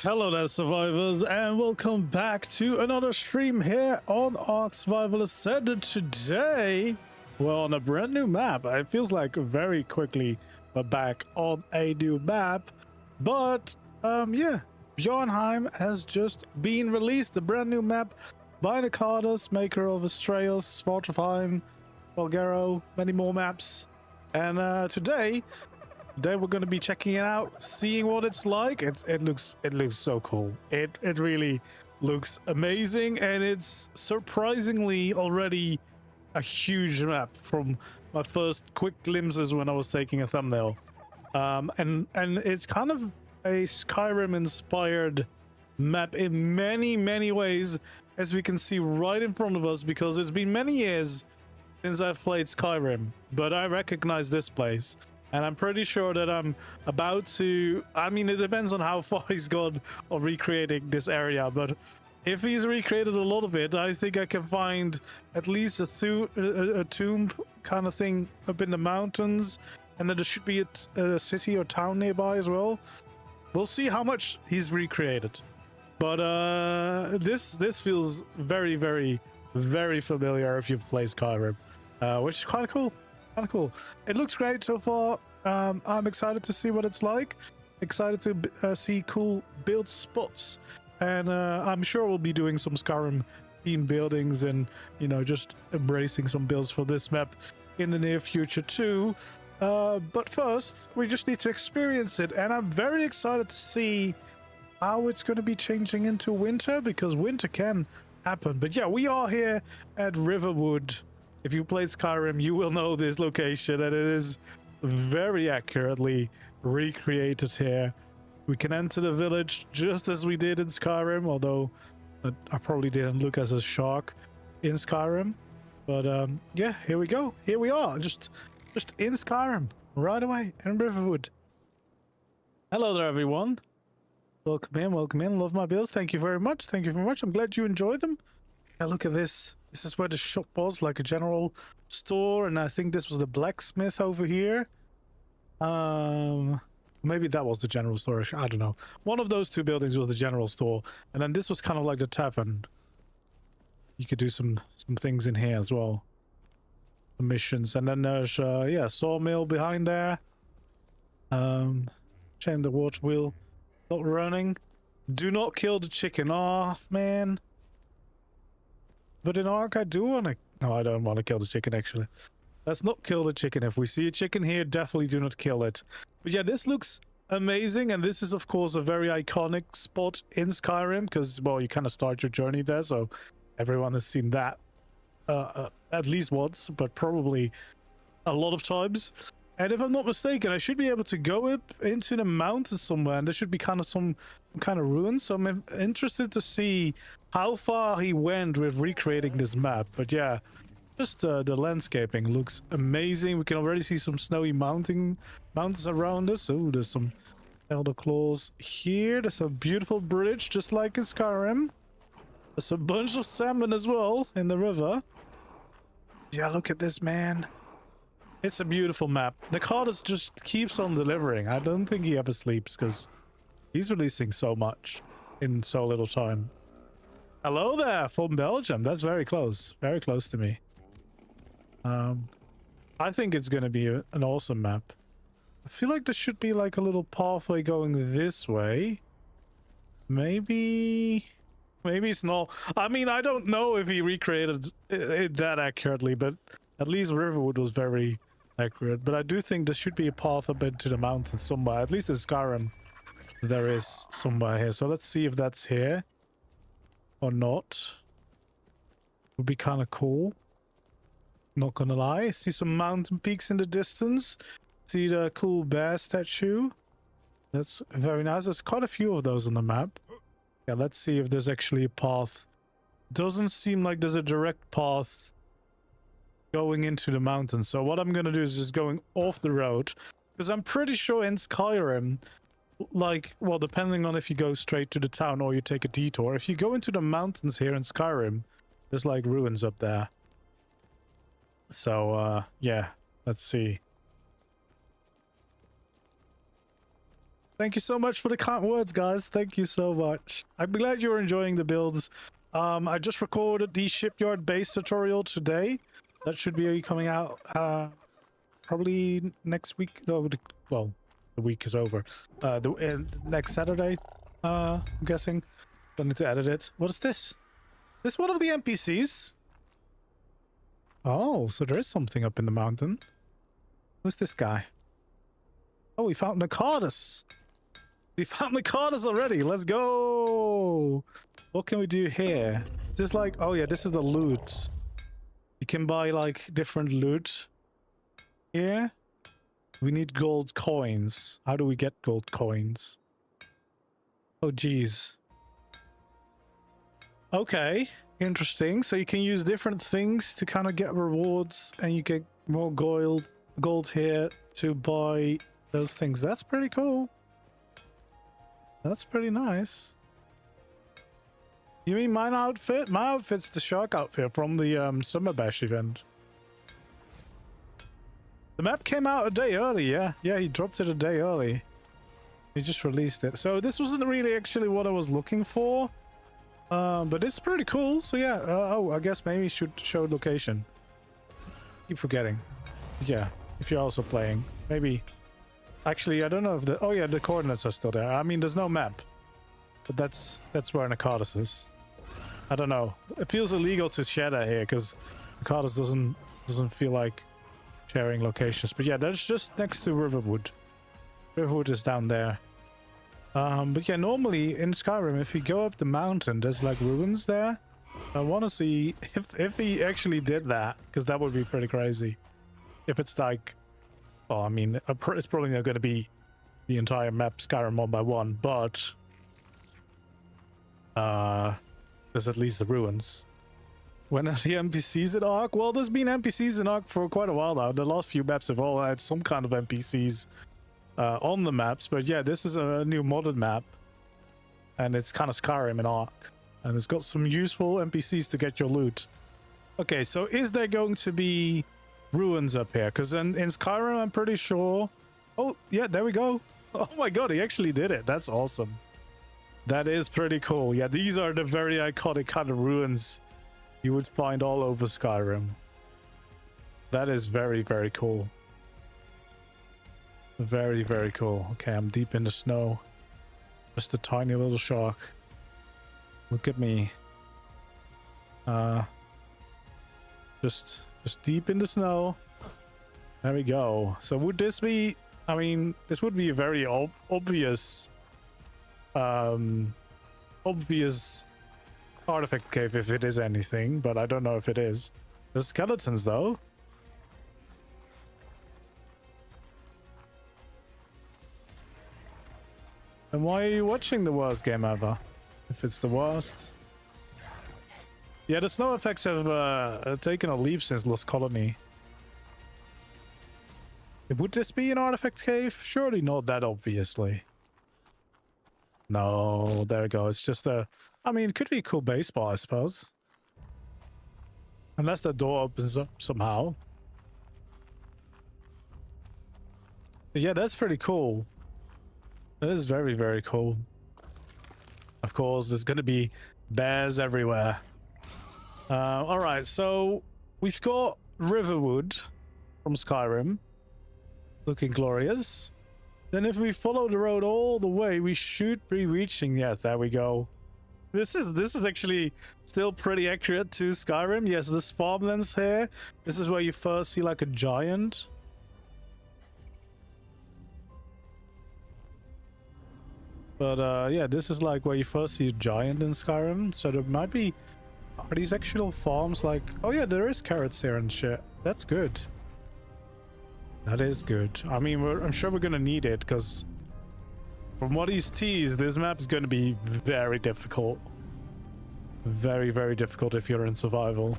Hello there, survivors, and welcome back to another stream here on ARK Survival Ascended. Today, we're on a brand new map. It feels like very quickly we're back on a new map, but yeah, Bjarnheim has just been released, a brand new map by Nekatus, maker of Astraeus, Svartalfheim, Bulgaro, many more maps, and today we're going to be checking it out, seeing what it's like. It looks so cool. It really looks amazing, and it's surprisingly already a huge map from my first quick glimpses when I was taking a thumbnail. And it's kind of a Skyrim inspired map in many ways, as we can see right in front of us, because it's been many years since I've played Skyrim, but I recognize this place. And I'm pretty sure that I'm about to... I mean, it depends on how far he's gone of recreating this area. But if he's recreated a lot of it, I think I can find at least a tomb kind of thing up in the mountains. And then there should be a city or town nearby as well. We'll see how much he's recreated. But this feels very familiar if you've played Skyrim. Which is kind of cool. Kind of cool. It looks great so far. I'm excited to see what it's like. Excited to see cool build spots, and I'm sure we'll be doing some Skyrim themed buildings and, you know, just embracing some builds for this map in the near future too. But first, we just need to experience it, and I'm very excited to see how it's going to be changing into winter, because winter can happen. But yeah, we are here at Riverwood. If you played Skyrim, you will know this location, and it is very accurately recreated here. We can enter the village just as we did in Skyrim, although I probably didn't look as a shark in Skyrim. But yeah, here we go. Here we are, just in Skyrim, right away in Riverwood. Hello there, everyone. Welcome in. Love my builds. Thank you very much. I'm glad you enjoyed them. Yeah, look at this. This is where the shop was, like a general store, and I think this was the blacksmith over here. Maybe that was the general store. I don't know. One of those two buildings was the general store, and then this was kind of like the tavern. You could do some things in here as well. The missions, and then there's yeah, sawmill behind there. Shame the water wheel not running. Do not kill the chicken. Oh man. But in ARK, I do want to... No, I don't want to kill the chicken, actually. Let's not kill the chicken. If we see a chicken here, definitely do not kill it. But yeah, this looks amazing. And this is, of course, a very iconic spot in Skyrim. Because, well, you kind of start your journey there. So everyone has seen that at least once. But probably a lot of times. And if I'm not mistaken, I should be able to go up into the mountains somewhere. And there should be kind of some kind of ruins. So I'm interested to see how far he went with recreating this map. But yeah, just the landscaping looks amazing. We can already see some snowy mountains around us. Oh, there's some elder claws here. There's a beautiful bridge, just like in Skyrim. There's a bunch of salmon as well in the river. Yeah, look at this, man. It's a beautiful map. Nekatus just keeps on delivering. I don't think he ever sleeps, because he's releasing so much in so little time. Hello there from Belgium. That's very close. Very close to me. I think it's going to be an awesome map. I feel like there should be like a little pathway going this way. Maybe it's not. I mean, I don't know if he recreated it that accurately, but at least Riverwood was very accurate. But I do think there should be a path up into the mountains somewhere. At least in Skyrim, there is somewhere here. So let's see if that's here or not. Would be kind of cool. Not gonna lie. See some mountain peaks in the distance. See the cool bear statue. That's very nice. There's quite a few of those on the map. Yeah, let's see if there's actually a path. Doesn't seem like there's a direct path going into the mountains. So what I'm gonna do is just going off the road, because I'm pretty sure in Skyrim, like, well, depending on if you go straight to the town or you take a detour, if you go into the mountains here in Skyrim, there's like ruins up there. So yeah, let's see. Thank you so much for the kind words, guys. Thank you so much. I'm glad you're enjoying the builds. I just recorded the shipyard base tutorial today. That should be coming out probably next week. No, well, the week is over. Next Saturday, I'm guessing. I need to edit it. What is this? This one of the NPCs? Oh, so there is something up in the mountain. Who's this guy? Oh, we found Nekatus. We found Nekatus already. Let's go. What can we do here? Is this like... Oh, yeah, this is the loot. You can buy, like, different loot here. We need gold coins. How do we get gold coins? Oh, geez. Okay. Interesting. So you can use different things to kind of get rewards, and you get more gold here to buy those things. That's pretty cool. That's pretty nice. You mean my outfit? My outfit's the shark outfit from the Summer Bash event. The map came out a day early, yeah. Yeah, he dropped it a day early. He just released it. So this wasn't really actually what I was looking for. But it's pretty cool. So yeah, oh, I guess maybe should show location. Keep forgetting. Yeah, if you're also playing. Maybe. Actually, I don't know if the... Oh yeah, the coordinates are still there. I mean, there's no map. But that's where Nekatus is. I don't know. It feels illegal to share that here, because Nekatus doesn't feel like sharing locations. But yeah, that's just next to Riverwood. Riverwood is down there. But yeah, normally in Skyrim, if you go up the mountain, there's like ruins there. I want to see if he actually did that, because that would be pretty crazy. If it's like... Oh, I mean, it's probably not going to be the entire map Skyrim 1x1, but there's at least the ruins. When are the NPCs at ARK? Well, there's been NPCs in ARK for quite a while now. The last few maps have all had some kind of NPCs on the maps, but yeah, this is a new modded map, and it's kind of Skyrim in ARK, and it's got some useful NPCs to get your loot. Okay, so is there going to be ruins up here? Because in Skyrim, I'm pretty sure... Oh, yeah, there we go. Oh my god, he actually did it. That's awesome. That is pretty cool. Yeah, these are the very iconic kind of ruins you would find all over Skyrim. That is very, very cool. Very, very cool. Okay, I'm deep in the snow. Just a tiny little shark. Look at me. Just deep in the snow. There we go. So would this be... I mean, this would be a very obvious... obvious artifact cave if it is anything, but I don't know if it is. There's skeletons, though. And why are you watching the worst game ever? If it's the worst. Yeah, the snow effects have taken a leap since Lost Colony. Would this be an artifact cave? Surely not that obviously. No, there we go. It's just a... I mean, it could be a cool base spot, I suppose. Unless the door opens up somehow. But yeah, that's pretty cool. That is very, very cool. Of course, there's going to be bears everywhere. Alright, so we've got Riverwood from Skyrim. Looking glorious. Then if we follow the road all the way, we should be reaching... Yes, there we go. This is actually still pretty accurate to Skyrim. Yes, this farmlands here. This is where you first see like a giant. But yeah, this is like where you first see a giant in Skyrim. So there might be... Are these actual farms like... Oh yeah, there is carrots here and shit. That's good. That is good. I mean, I'm sure we're gonna need it, because from what he's teased, this map is gonna be very difficult. Very, very difficult if you're in survival.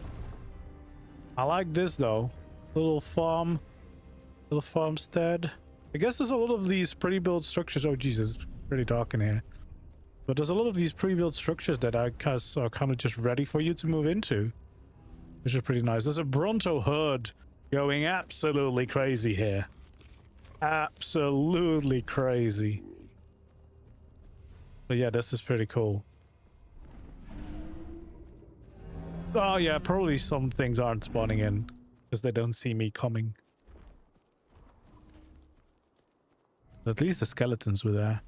I like this though. Little farmstead. I guess there's a lot of these pre-built structures. Oh Jesus, it's pretty dark in here. But there's a lot of these pre-built structures that I guess are kind of just ready for you to move into, which is pretty nice. There's a Bronto herd going absolutely crazy here. Absolutely crazy. But yeah, this is pretty cool. Oh yeah, probably some things aren't spawning in because they don't see me coming. At least the skeletons were there.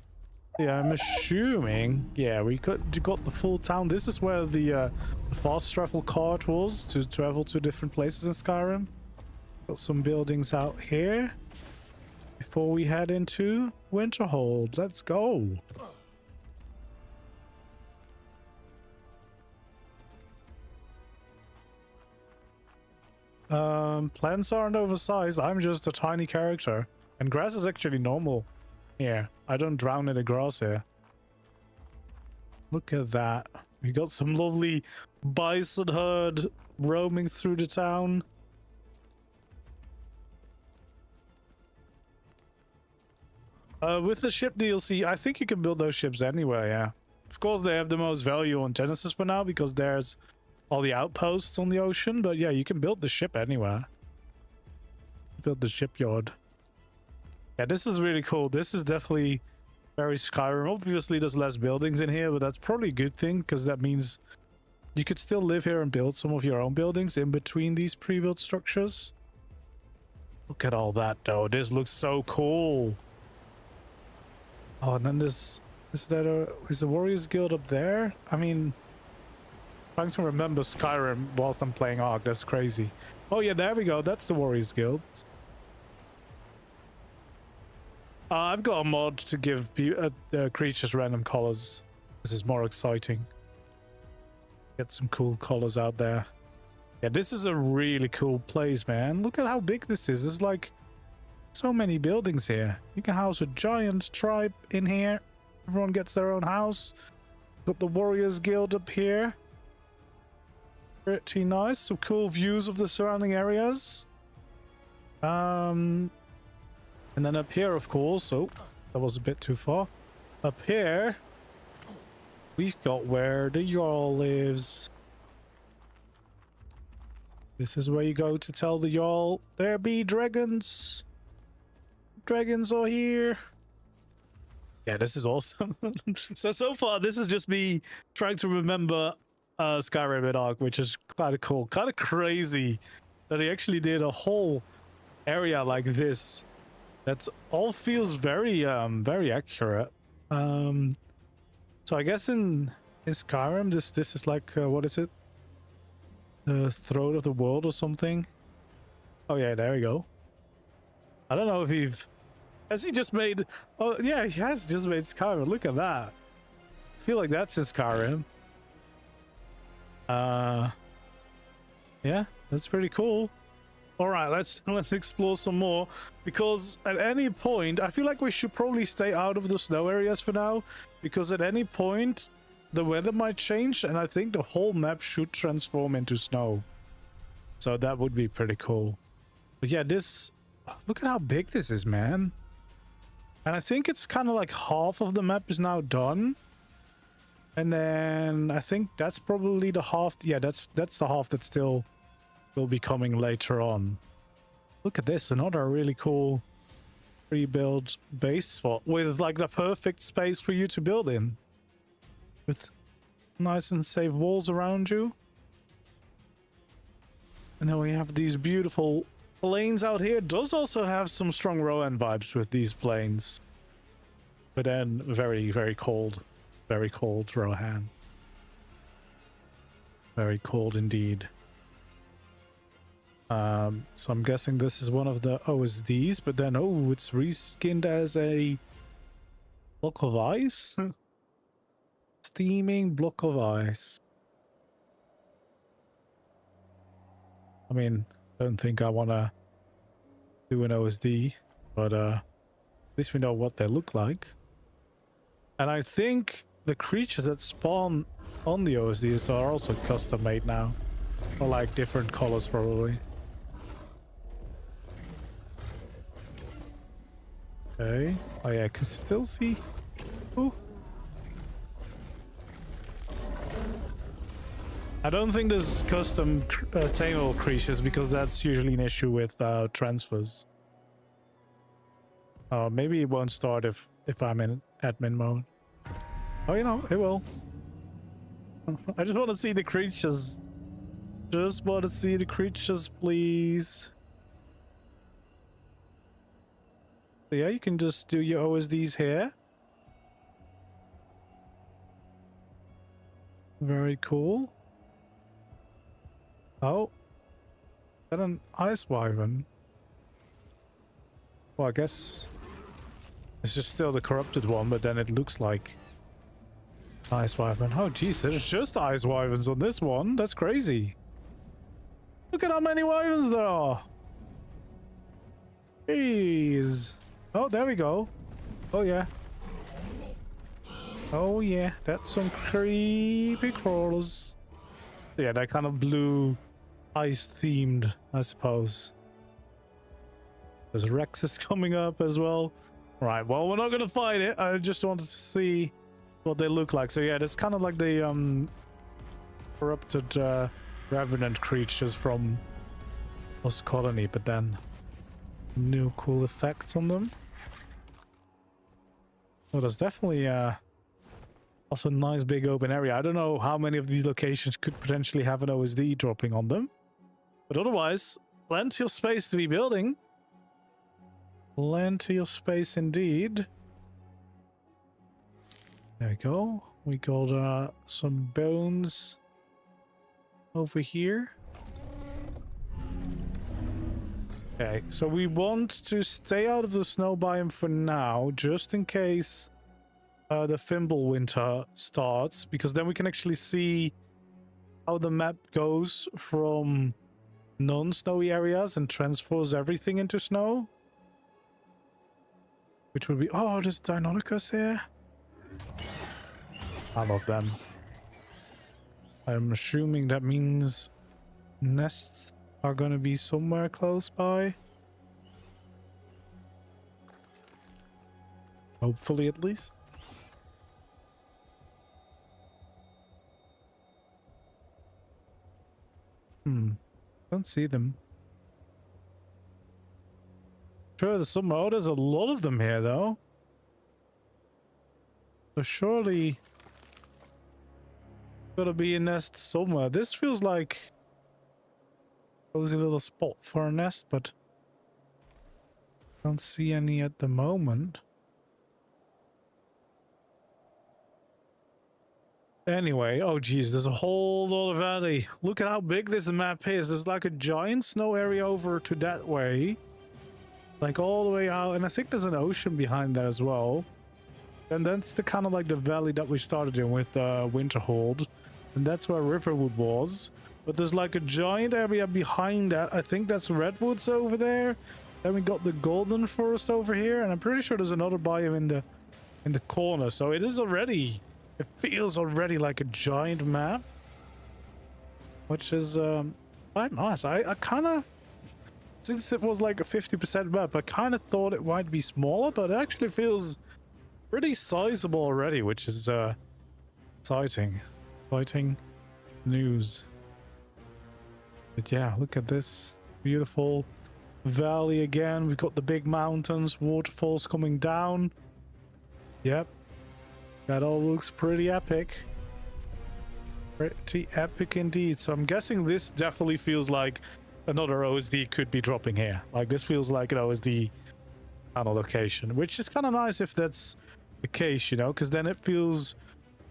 Yeah, I'm assuming. Yeah, we got the full town. This is where the fast travel cart was to travel to different places in Skyrim. Got some buildings out here before we head into Winterhold. Let's go. Plants aren't oversized. I'm just a tiny character. And grass is actually normal. Yeah, I don't drown in the grass here. Look at that. We got some lovely bison herd roaming through the town. With the ship DLC, I think you can build those ships anywhere, yeah. Of course, they have the most value on Genesis for now because there's all the outposts on the ocean, but yeah, you can build the ship anywhere. Build the shipyard. Yeah, this is really cool. This is definitely very Skyrim. Obviously, there's less buildings in here, but that's probably a good thing because that means you could still live here and build some of your own buildings in between these pre-built structures. Look at all that, though. This looks so cool. Oh, and then is the Warriors Guild up there? I mean, trying to remember Skyrim whilst I'm playing ARK. That's crazy. Oh yeah, there we go. That's the Warriors Guild. I've got a mod to give creatures random colors. This is more exciting. Get some cool colors out there. Yeah, this is a really cool place, man. Look at how big this is. There's like so many buildings here. You can house a giant tribe in here. Everyone gets their own house. Got the Warriors Guild up here. Pretty nice. Some cool views of the surrounding areas. And then up here, of course. Oh, that was a bit too far. Up here, we've got where the Jarl lives. This is where you go to tell the Jarl there be dragons. Dragons are here. Yeah, this is awesome. So far, this is just me trying to remember Skyrim and ARK, which is kind of cool. Kind of crazy that he actually did a whole area like this. That all feels very very accurate. So I guess in Skyrim this is like what is it? The throat of the world or something. Oh yeah, there we go. I don't know if has he just made, oh yeah, he has just made Skyrim. Look at that. I feel like that's in Skyrim. Yeah, that's pretty cool. All right, let's explore some more, because at any point I feel like we should probably stay out of the snow areas for now, because at any point the weather might change and I think the whole map should transform into snow. So that would be pretty cool. But yeah, this, look at how big this is, man. And I think it's kind of like half of the map is now done. And then I think that's probably the half. Yeah, that's the half that still will be coming later on. Look at this, another really cool pre-built base spot with like the perfect space for you to build in. With nice and safe walls around you. And then we have these beautiful plains out here. It does also have some strong Rohan vibes with these plains. But then very, very cold. Very cold Rohan. Very cold indeed. So I'm guessing this is one of the OSDs, but then, oh, it's reskinned as a block of ice? Steaming block of ice. I mean, I don't think I want to do an OSD, but at least we know what they look like. And I think the creatures that spawn on the OSDs are also custom made now. Or like different colors probably. Okay. Oh yeah, I can still see. Ooh. I don't think there's custom tameable creatures because that's usually an issue with transfers. Maybe it won't start if I'm in admin mode. Oh, you know, it will. I just want to see the creatures. Just want to see the creatures, please. So yeah, you can just do your OSDs here. Very cool. Oh. Is that an ice wyvern? Well, I guess it's just still the corrupted one, but then it looks like ice wyvern. Oh, geez, there's just ice wyverns on this one. That's crazy. Look at how many wyverns there are. Jeez. Oh, there we go. Oh, yeah. Oh, yeah. That's some creepy crawlers. Yeah, that kind of blue ice themed, I suppose. There's Rex is coming up as well. Right, well, we're not going to fight it. I just wanted to see what they look like. So, yeah, it's kind of like the corrupted revenant creatures from Lost Colony, but then new cool effects on them. Well, there's definitely also a nice big open area. I don't know how many of these locations could potentially have an OSD dropping on them. But otherwise, plenty of space to be building. Plenty of space indeed. There we go. We got some bones over here. Okay, so we want to stay out of the snow biome for now, just in case the Fimble winter starts, because then we can actually see how the map goes from non-snowy areas and transfers everything into snow. Which would be... Oh, there's Deinonychus here. I love them. I'm assuming that means nests are going to be somewhere close by. Hopefully, at least. Don't see them. Sure, there's some... Oh, there's a lot of them here, though. So surely... gotta be a nest somewhere. This feels like a cozy little spot for a nest, but don't see any at the moment. Anyway, oh geez, there's a whole lot of valley. Look at how big this map is. There's like a giant snow area over to that way. Like all the way out, and I think there's an ocean behind that as well. And that's the kind of like the valley that we started in with Winterhold. And that's where Riverwood was. But there's like a giant area behind that. I think that's Redwoods over there. Then we got the Golden Forest over here. And I'm pretty sure there's another biome in the corner. So it is already... It feels already like a giant map. Which is quite nice. I kind of... Since it was like a 50% map, I kind of thought it might be smaller. But it actually feels pretty sizable already. Which is exciting. Exciting news. But yeah, look at this beautiful valley again. We've got the big mountains, waterfalls coming down. Yep. That all looks pretty epic. Pretty epic indeed. So I'm guessing this definitely feels like another OSD could be dropping here. Like this feels like an OSD kind of location, which is kind of nice if that's the case, you know, because then it feels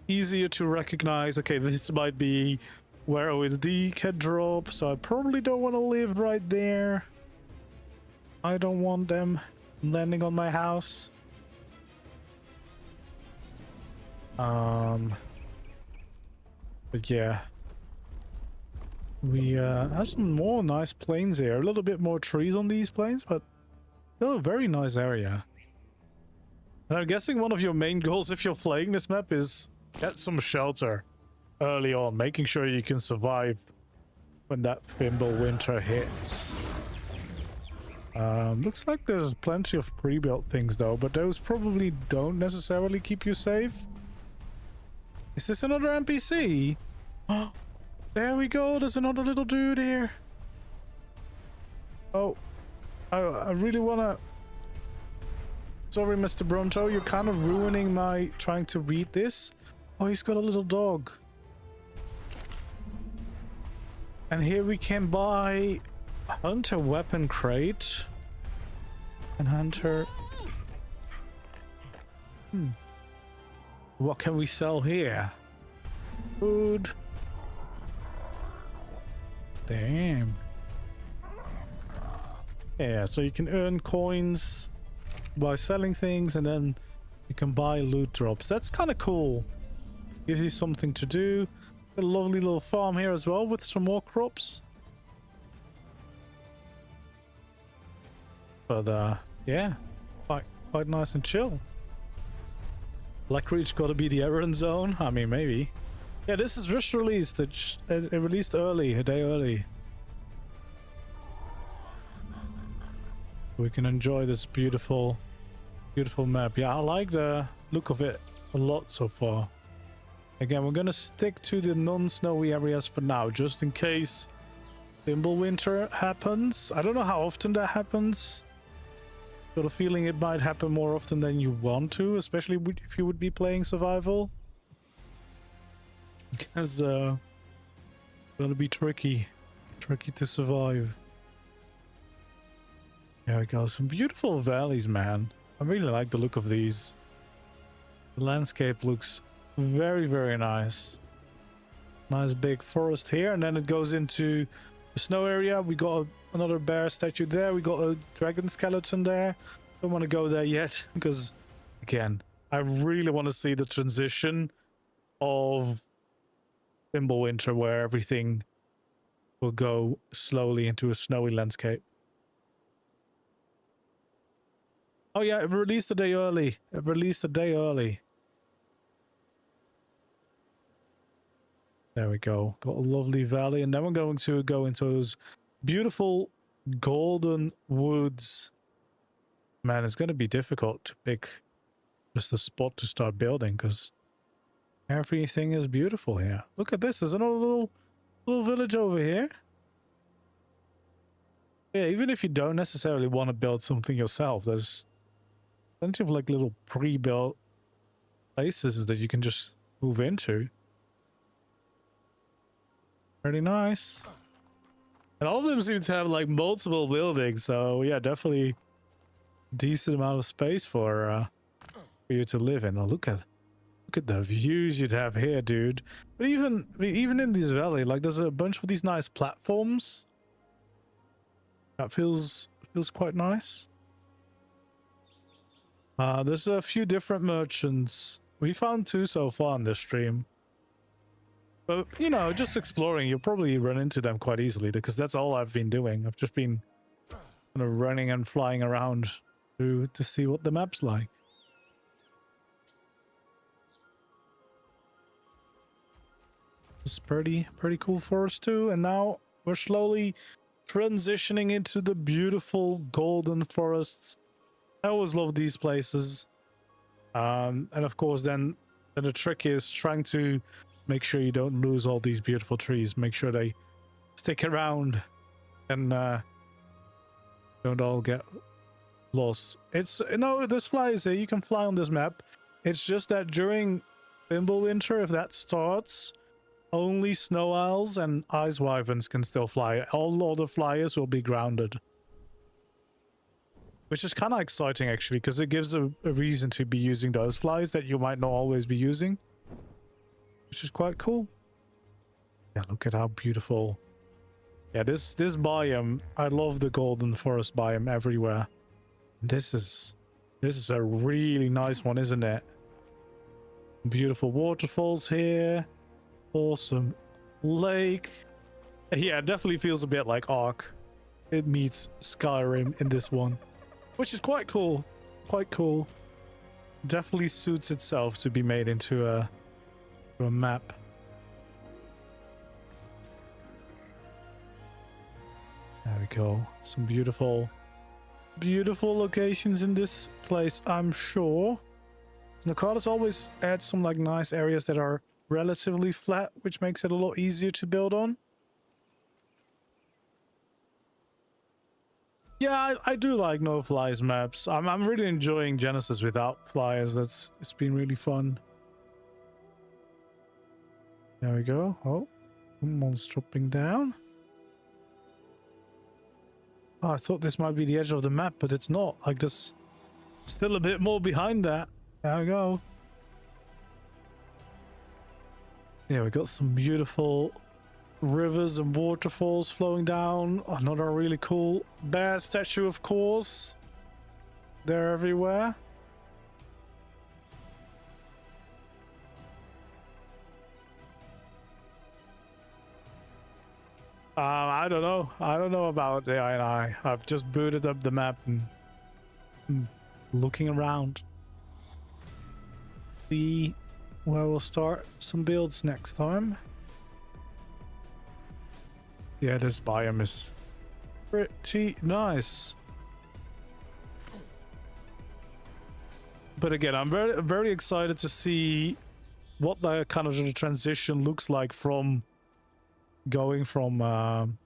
easier to recognize, okay, this might be where OSD can drop, so I probably don't want to live right there. I don't want them landing on my house. But yeah. We have some more nice plains here. A little bit more trees on these plains, but still a very nice area. And I'm guessing one of your main goals if you're playing this map is get some shelter early on, making sure you can survive when that Fimble winter hits. Looks like there's plenty of pre-built things though, but those probably don't necessarily keep you safe. Is this another NPC? Oh, there we go. There's another little dude here. Oh, I really wanna... Sorry, Mr. Bronto, you're kind of ruining my trying to read this. Oh, he's got a little dog. And here we can buy Hunter weapon crate. And Hunter... What can we sell here? Food. Damn. Yeah, so you can earn coins by selling things, and then you can buy loot drops. That's kind of cool. Gives you something to do. Got a lovely little farm here as well with some more crops. But yeah, quite nice and chill. Black Reach got to be the errand zone. I mean, maybe. Yeah, this is just released. It released early, a day early. We can enjoy this beautiful map. Yeah, I like the look of it a lot so far. Again, we're gonna stick to the non-snowy areas for now, just in case Winter happens. I don't know how often that happens. Got a feeling it might happen more often than you want to, especially if you would be playing survival. Because gonna be tricky to survive. There we go. Some beautiful valleys, man. I really like the look of these. The landscape looks very, very nice. Nice big forest here, and then it goes into the snow area. We got another bear statue there. We got a dragon skeleton there. Don't want to go there yet because, again, I really want to see the transition of Winter, where everything will go slowly into a snowy landscape. Oh yeah, it released a day early. There we go. Got a lovely valley, and then we're going to go into those beautiful golden woods. Man, it's going to be difficult to pick just a spot to start building because everything is beautiful here. Look at this. There's another little village over here. Yeah, even if you don't necessarily want to build something yourself, there's plenty of like little pre-built places that you can just move into. Pretty nice. And all of them seem to have like multiple buildings, so yeah, definitely decent amount of space for you to live in. Oh, look at the views you'd have here, dude. But even in this valley, like there's a bunch of these nice platforms. That feels quite nice. There's a few different merchants. We found 2 so far in this stream. But, you know, just exploring, you'll probably run into them quite easily because that's all I've been doing. I've just been kind of running and flying around to see what the map's like. It's pretty cool forest too. And now we're slowly transitioning into the beautiful golden forests. I always love these places. And of course, then the trick is trying to make sure you don't lose all these beautiful trees. Make sure they stick around and don't all get lost. It's, you know, there's flies here. You can fly on this map. It's just that during Winter, if that starts, only snow owls and ice wyverns can still fly. All other flyers will be grounded. Which is kind of exciting, actually, because it gives a reason to be using those flies that you might not always be using. Which is quite cool. Yeah, look at how beautiful. Yeah, this biome, I love the golden forest biome everywhere. This is a really nice one, isn't it? Beautiful waterfalls here. Awesome lake. Yeah, it definitely feels a bit like ARK. It meets Skyrim in this one. Which is quite cool. Quite cool. Definitely suits itself to be made into a map. There we go. Some beautiful locations in this place, I'm sure. Nekatus always adds some like nice areas that are relatively flat, which makes it a lot easier to build on. Yeah, I do like no flies maps. I'm really enjoying Genesis without flyers. It's been really fun. There we go. Oh, someone's dropping down. Oh, I thought this might be the edge of the map, but it's not. Like, there's still a bit more behind that. There we go. Yeah, we got some beautiful rivers and waterfalls flowing down. Another really cool bear statue, of course. They're everywhere. I don't know. I don't know about the I. I've just booted up the map and looking around. See where we'll start some builds next time. Yeah, this biome is pretty nice. But again, I'm very excited to see what the kind of the transition looks like from going from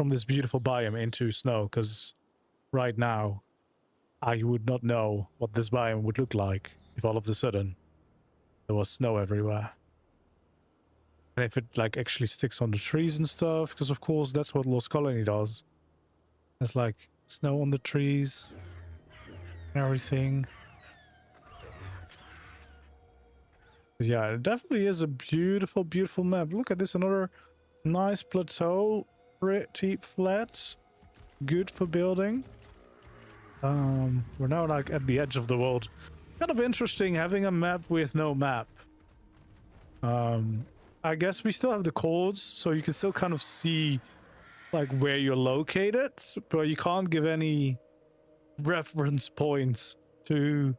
this beautiful biome into snow, because right now I would not know what this biome would look like if all of a sudden there was snow everywhere. And if it like actually sticks on the trees and stuff, because of course that's what Lost Colony does. There's like snow on the trees and everything. But yeah, it definitely is a beautiful, beautiful map. Look at this, another nice plateau, pretty flat, good for building. We're now like at the edge of the world. Kind of interesting having a map with no map. I guess we still have the codes, so you can still kind of see like where you're located, but you can't give any reference points to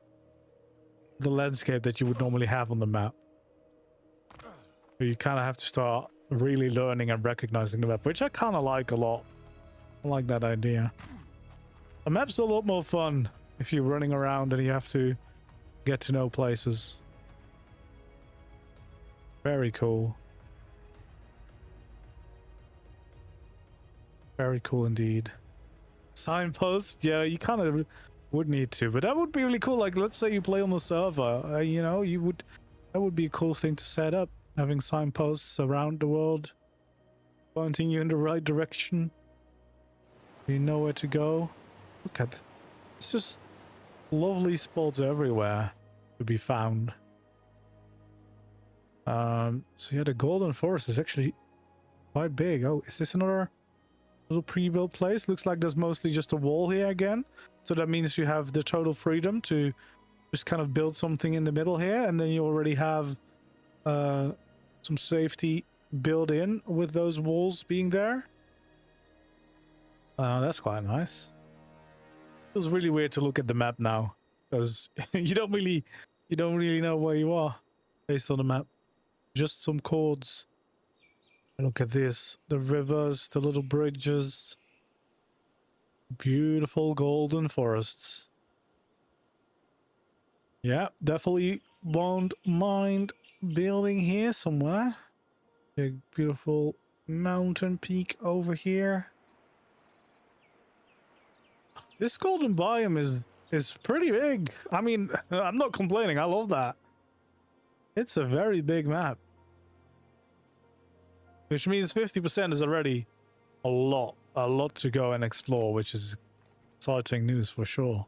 the landscape that you would normally have on the map. So you kind of have to start really learning and recognizing the map, which I kind of like a lot. I like that idea. The map's a lot more fun if you're running around and you have to get to know places. Very cool. Very cool indeed. Signpost, yeah, you kind of would need to, but that would be really cool. Like, let's say you play on the server, you know, that would be a cool thing to set up, having signposts around the world pointing you in the right direction. You know where to go. Look at that. It's just lovely spots everywhere to be found. So yeah, the Golden Forest is actually quite big. Oh, is this another little pre-built place? Looks like there's mostly just a wall here again. So that means you have the total freedom to just kind of build something in the middle here, and then you already have some safety built in with those walls being there. That's quite nice. Feels really weird to look at the map now, because you don't really know where you are based on the map. Just some chords. Look at this, the rivers, the little bridges, beautiful golden forests. Yeah, definitely won't mind building here somewhere. Big beautiful mountain peak over here. This golden biome is pretty big. I mean, I'm not complaining. I love that. It's a very big map. Which means 50% is already a lot to go and explore, which is exciting news for sure.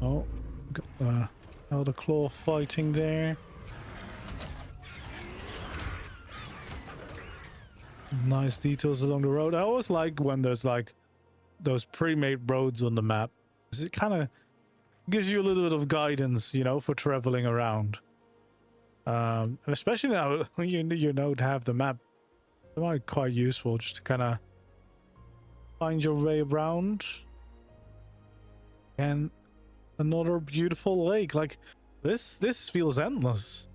Oh, got Elder Claw fighting there. Nice details along the road. I always like when there's like those pre-made roads on the map. It kind of gives you a little bit of guidance, you know, for traveling around. And especially now you know to have the map, it might be quite useful just to kind of find your way around. And another beautiful lake. Like this feels endless.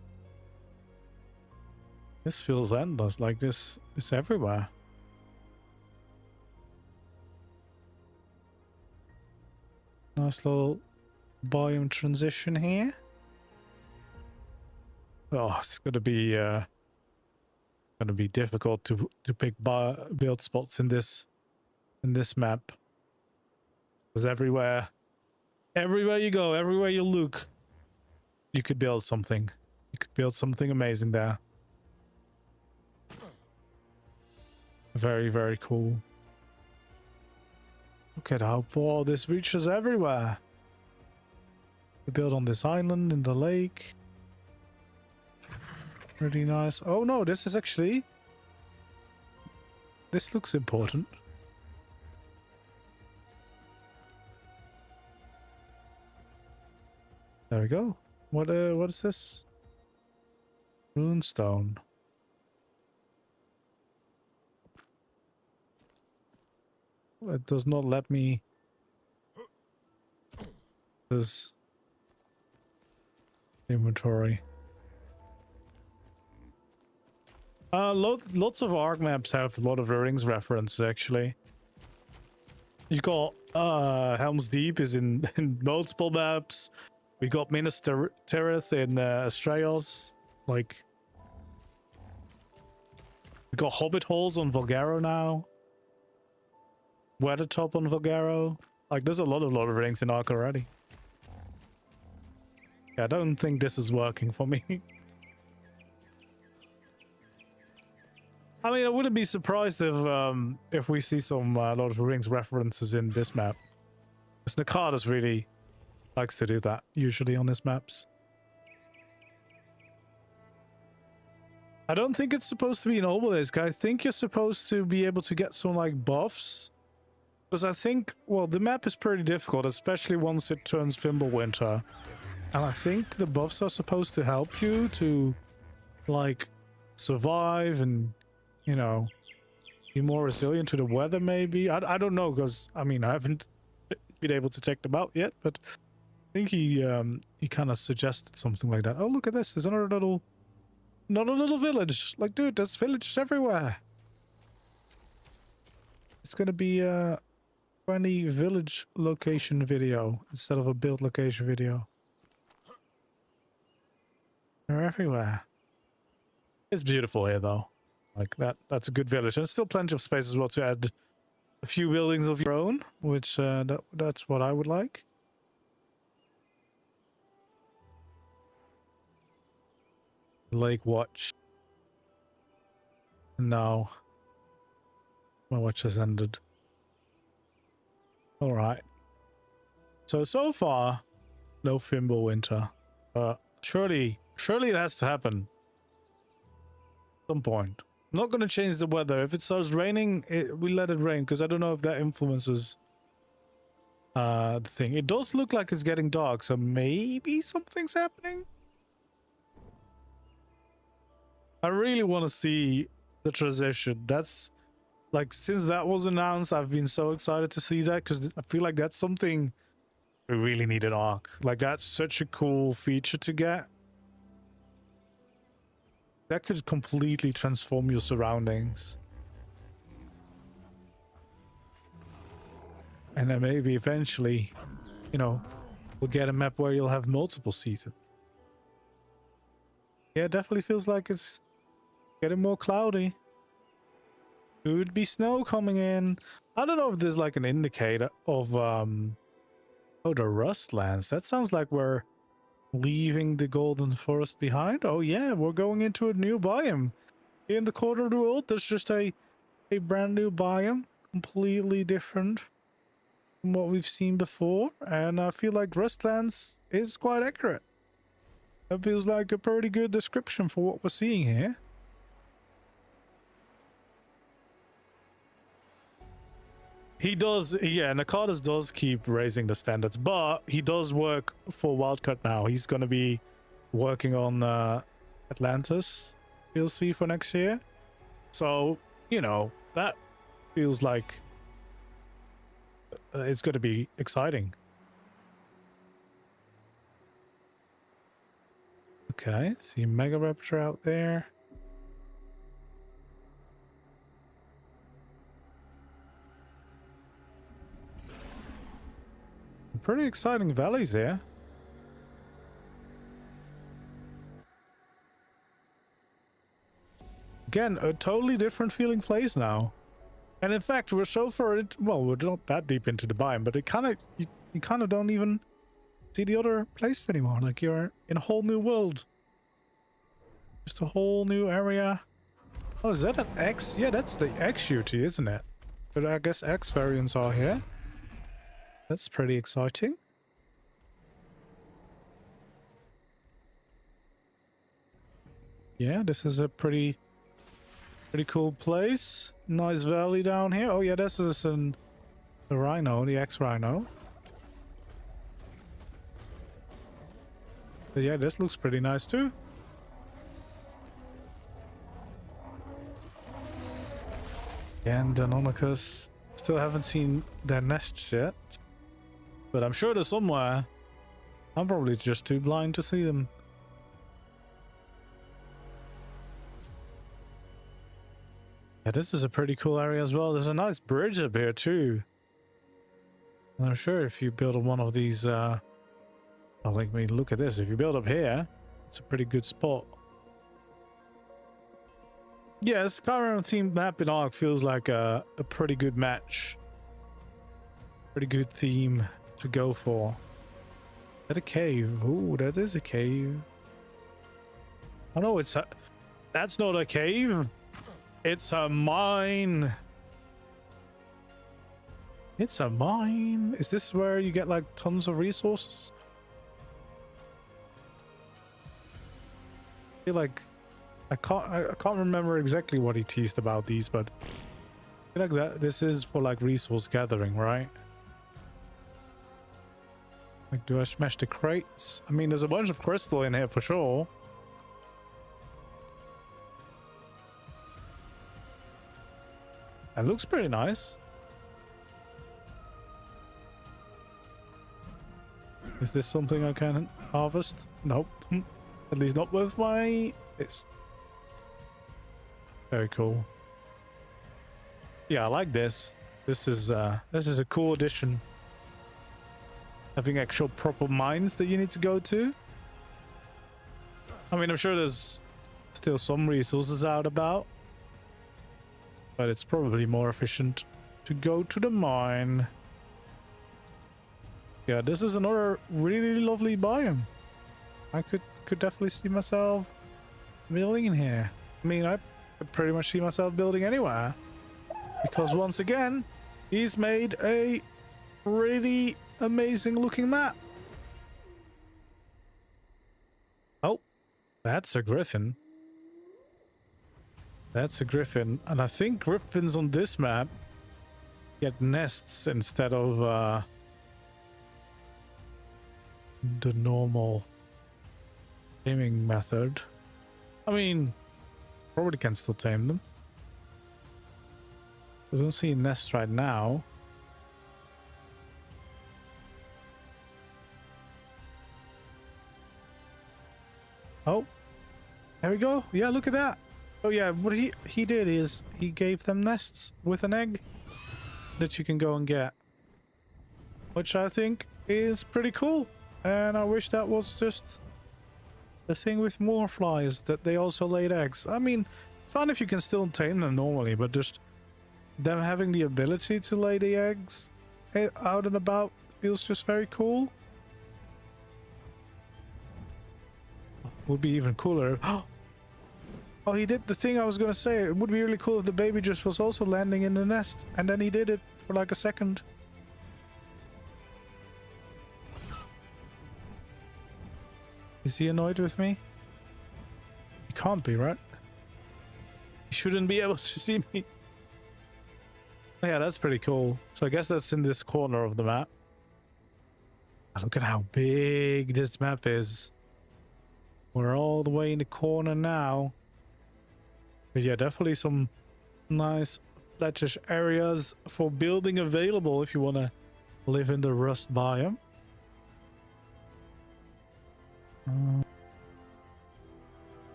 This feels endless. Like this is everywhere. Nice little biome transition here. Oh, it's gonna be difficult to pick build spots in this map, because everywhere you go, everywhere you look, you could build something. You could build something amazing there. Very, very cool. Look at how far this reaches everywhere. We build on this island in the lake. Pretty nice. Oh no, this is actually... This looks important. There we go. What is this? Runestone. It does not let me... This... Inventory. Lots of ARK maps have Lord of the Rings references, actually. You got Helm's Deep is in multiple maps. We got Minas Tirith in Astraeos. Like, we got Hobbit holes on Volgaro now. Weathertop on Volgaro. Like, there's a lot of Lord of the Rings in ARK already. Yeah, I don't think this is working for me. I mean, I wouldn't be surprised if we see some Lord of the Rings references in this map. Because Nekatus really likes to do that, usually on his maps. I don't think it's supposed to be an obelisk. I think you're supposed to be able to get some, like, buffs. Because I think, well, the map is pretty difficult, especially once it turns Fimbulwinter. And I think the buffs are supposed to help you to, like, survive and... you know, be more resilient to the weather, maybe. I don't know, because I mean, I haven't been able to check them out yet, but I think he kind of suggested something like that. Oh, look at this! There's another little village. Like, dude, there's villages everywhere. It's gonna be a funny village location video instead of a build location video. They're everywhere. It's beautiful here, though. Like, that's a good village. And still plenty of space as well to add a few buildings of your own, which that's what I would like. Lake watch. No. My watch has ended. Alright. So far, no Fimbulwinter. Surely it has to happen. At some point. I'm not going to change the weather. If it starts raining, we let it rain, because I don't know if that influences the thing. It does look like it's getting dark, so maybe something's happening? I really want to see the transition. That's, like, since that was announced, I've been so excited to see that, because I feel like that's something we really need in ARK. Like, that's such a cool feature to get. That could completely transform your surroundings. And then maybe eventually, you know, we'll get a map where you'll have multiple seasons. Yeah, it definitely feels like it's getting more cloudy. Could be snow coming in. I don't know if there's like an indicator of, oh, the Rustlands. That sounds like we're leaving the Golden Forest behind. Oh yeah, we're going into a new biome. In the corner of the world, there's just a brand new biome. Completely different from what we've seen before. And I feel like Rustlands is quite accurate. That feels like a pretty good description for what we're seeing here. He does, yeah, Nekatus does keep raising the standards, but he does work for Wildcat now. He's going to be working on Atlantis DLC for next year. So, you know, that feels like it's going to be exciting. Okay, see Mega Raptor out there. Pretty exciting valleys here. Again, a totally different feeling place now. And in fact, we're so far well, we're not that deep into the biome, but it kind of you kind of don't even see the other place anymore. Like, you're in a whole new world. Just a whole new area. Oh, is that an X? Yeah, that's the X UT, isn't it? But I guess X variants are here. That's pretty exciting. Yeah, this is a pretty cool place. Nice valley down here. Oh yeah, this is the Rhino, the X Rhino. But yeah, this looks pretty nice too. And the Nekatus, still haven't seen their nests yet. But I'm sure they're somewhere. I'm probably just too blind to see them. Yeah, this is a pretty cool area as well. There's a nice bridge up here too. And I'm sure if you build one of these, oh, let me look at this. If you build up here, it's a pretty good spot. Yes, Skyrim themed map in ARK feels like a pretty good match. Pretty good theme to go for. Is that a cave? Oh, that is a cave. Oh no, that's not a cave. It's a mine. It's a mine. Is this where you get like tons of resources? I feel like I can't remember exactly what he teased about these, but I feel like that this is for like resource gathering, right? Like, do I smash the crates? I mean, there's a bunch of crystal in here for sure. It looks pretty nice. Is this something I can harvest? Nope. At least not with my fist. Very cool. Yeah, I like this. This is a cool addition. Having actual proper mines that you need to go to. I mean, I'm sure there's still some resources out about. But it's probably more efficient to go to the mine. Yeah, this is another really lovely biome. I could definitely see myself building in here. I mean, I could pretty much see myself building anywhere. Because once again, he's made a really amazing looking map. Oh, that's a griffin. That's a griffin, and I think griffins on this map get nests instead of the normal taming method. I mean, probably can still tame them. I don't see a nest right now. Oh, there we go. Yeah, look at that. Oh yeah, what he did is he gave them nests with an egg that you can go and get, which I think is pretty cool. And I wish that was just the thing with more flies, that they also laid eggs. I mean, fine if you can still tame them normally, but just them having the ability to lay the eggs out and about feels just very cool. Would be even cooler. Oh, he did the thing I was gonna say. It would be really cool if the baby just was also landing in the nest, and then he did it for like a second. Is he annoyed with me? He can't be, right? He shouldn't be able to see me. Yeah, that's pretty cool. So I guess that's in this corner of the map. Look at how big this map is. We're all the way in the corner now. But yeah, definitely some nice flattish areas for building available if you want to live in the rust biome.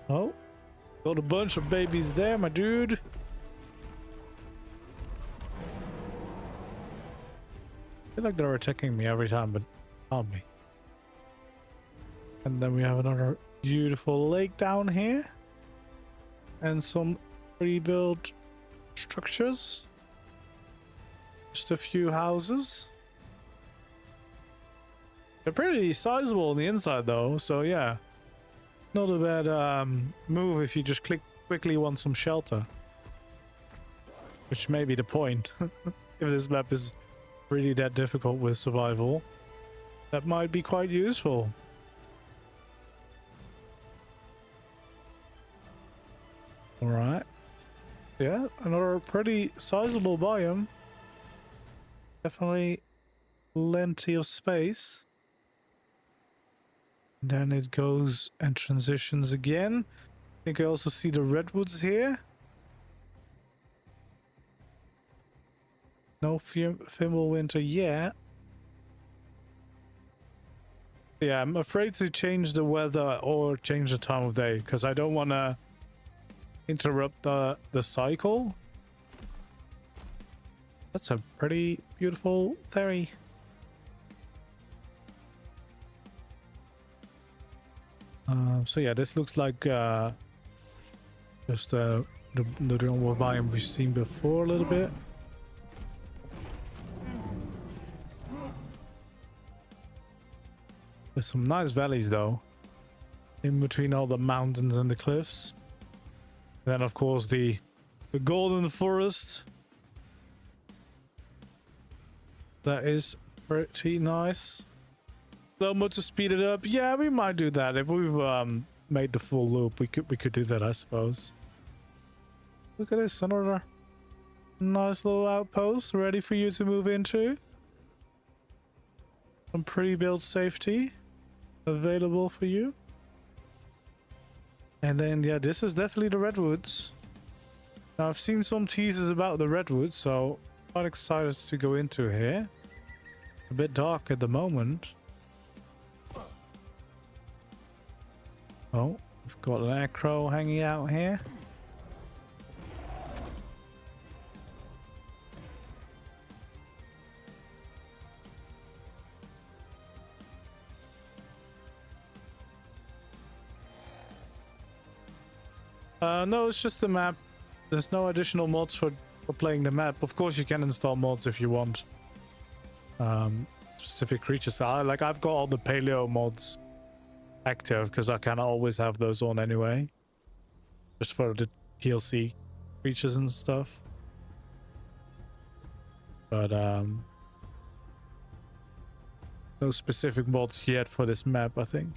Oh, got a bunch of babies there, my dude. I feel like they're attacking me every time, but not me. And then we have another beautiful lake down here. And some pre-built structures. Just a few houses. They're pretty sizable on the inside though, so yeah. not a bad move if you just quickly want some shelter. Which may be the point. If this map is really that difficult with survival, that might be quite useful. Alright. Yeah, another pretty sizable biome. Definitely plenty of space. And then it goes and transitions again. I think I also see the redwoods here. No Fimbulwinter yet. Yeah, I'm afraid to change the weather or change the time of day because I don't want to interrupt the cycle. That's a pretty beautiful theory. So yeah, this looks like just the normal biome we've seen before a little bit. There's some nice valleys though, in between all the mountains and the cliffs. And then of course the golden forest. That is pretty nice. Slow mo to speed it up. Yeah, we might do that if we've made the full loop. We could do that, I suppose. Look at this, another nice little outpost ready for you to move into. Some pre-built safety available for you. And then yeah, this is definitely the redwoods. Now I've seen some teasers about the redwoods, so quite excited to go into here. A bit dark at the moment. Oh, we've got an acro hanging out here. No, it's just the map. There's no additional mods for playing the map. Of course, you can install mods if you want. Specific creatures. I've got all the paleo mods active because I kind of always have those on anyway. Just for the TLC creatures and stuff. But no specific mods yet for this map, I think.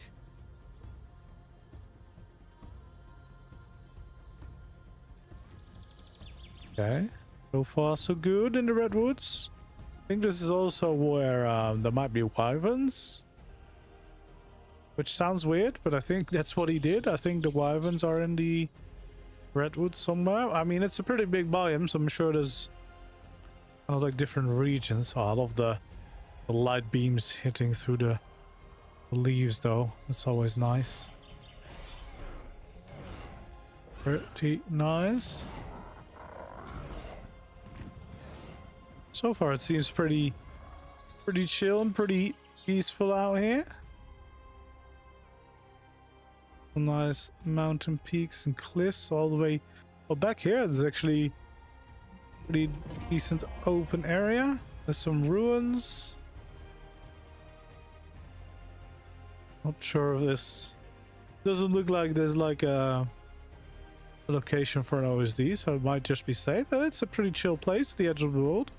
Okay, so far so good in the redwoods. I think this is also where there might be wyverns, which sounds weird, but I think that's what he did. I think the wyverns are in the redwoods somewhere. I mean, it's a pretty big biome, so I'm sure there's kind of like different regions. Oh, I love the light beams hitting through the leaves, though. That's always nice. Pretty nice. So far it seems pretty chill and pretty peaceful out here. Some nice mountain peaks and cliffs all the way. Well, back here there's actually pretty decent open area. There's some ruins. Not sure if this doesn't look like there's like a location for an OSD, so it might just be safe. But it's a pretty chill place at the edge of the world.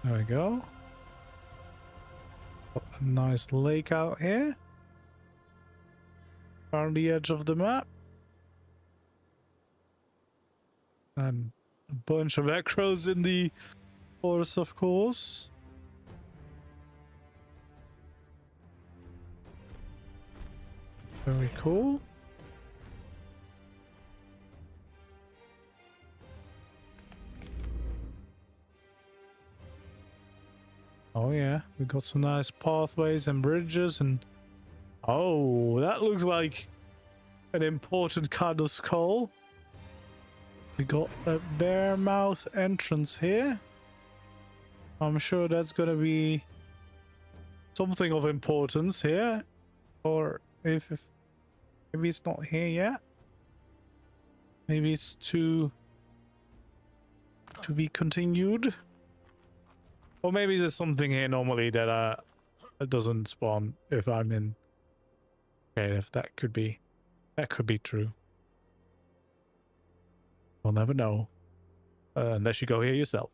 There we go. Got a nice lake out here. On the edge of the map. And a bunch of acros in the forest, of course. Very cool. Oh yeah, we got some nice pathways and bridges and... Oh, that looks like an important kind of skull. We got a bear mouth entrance here. I'm sure that's gonna be something of importance here. Or if maybe it's not here yet. Maybe it's too to be continued. Or maybe there's something here normally that doesn't spawn if I'm in creative. That could be true. We'll never know. Unless you go here yourself.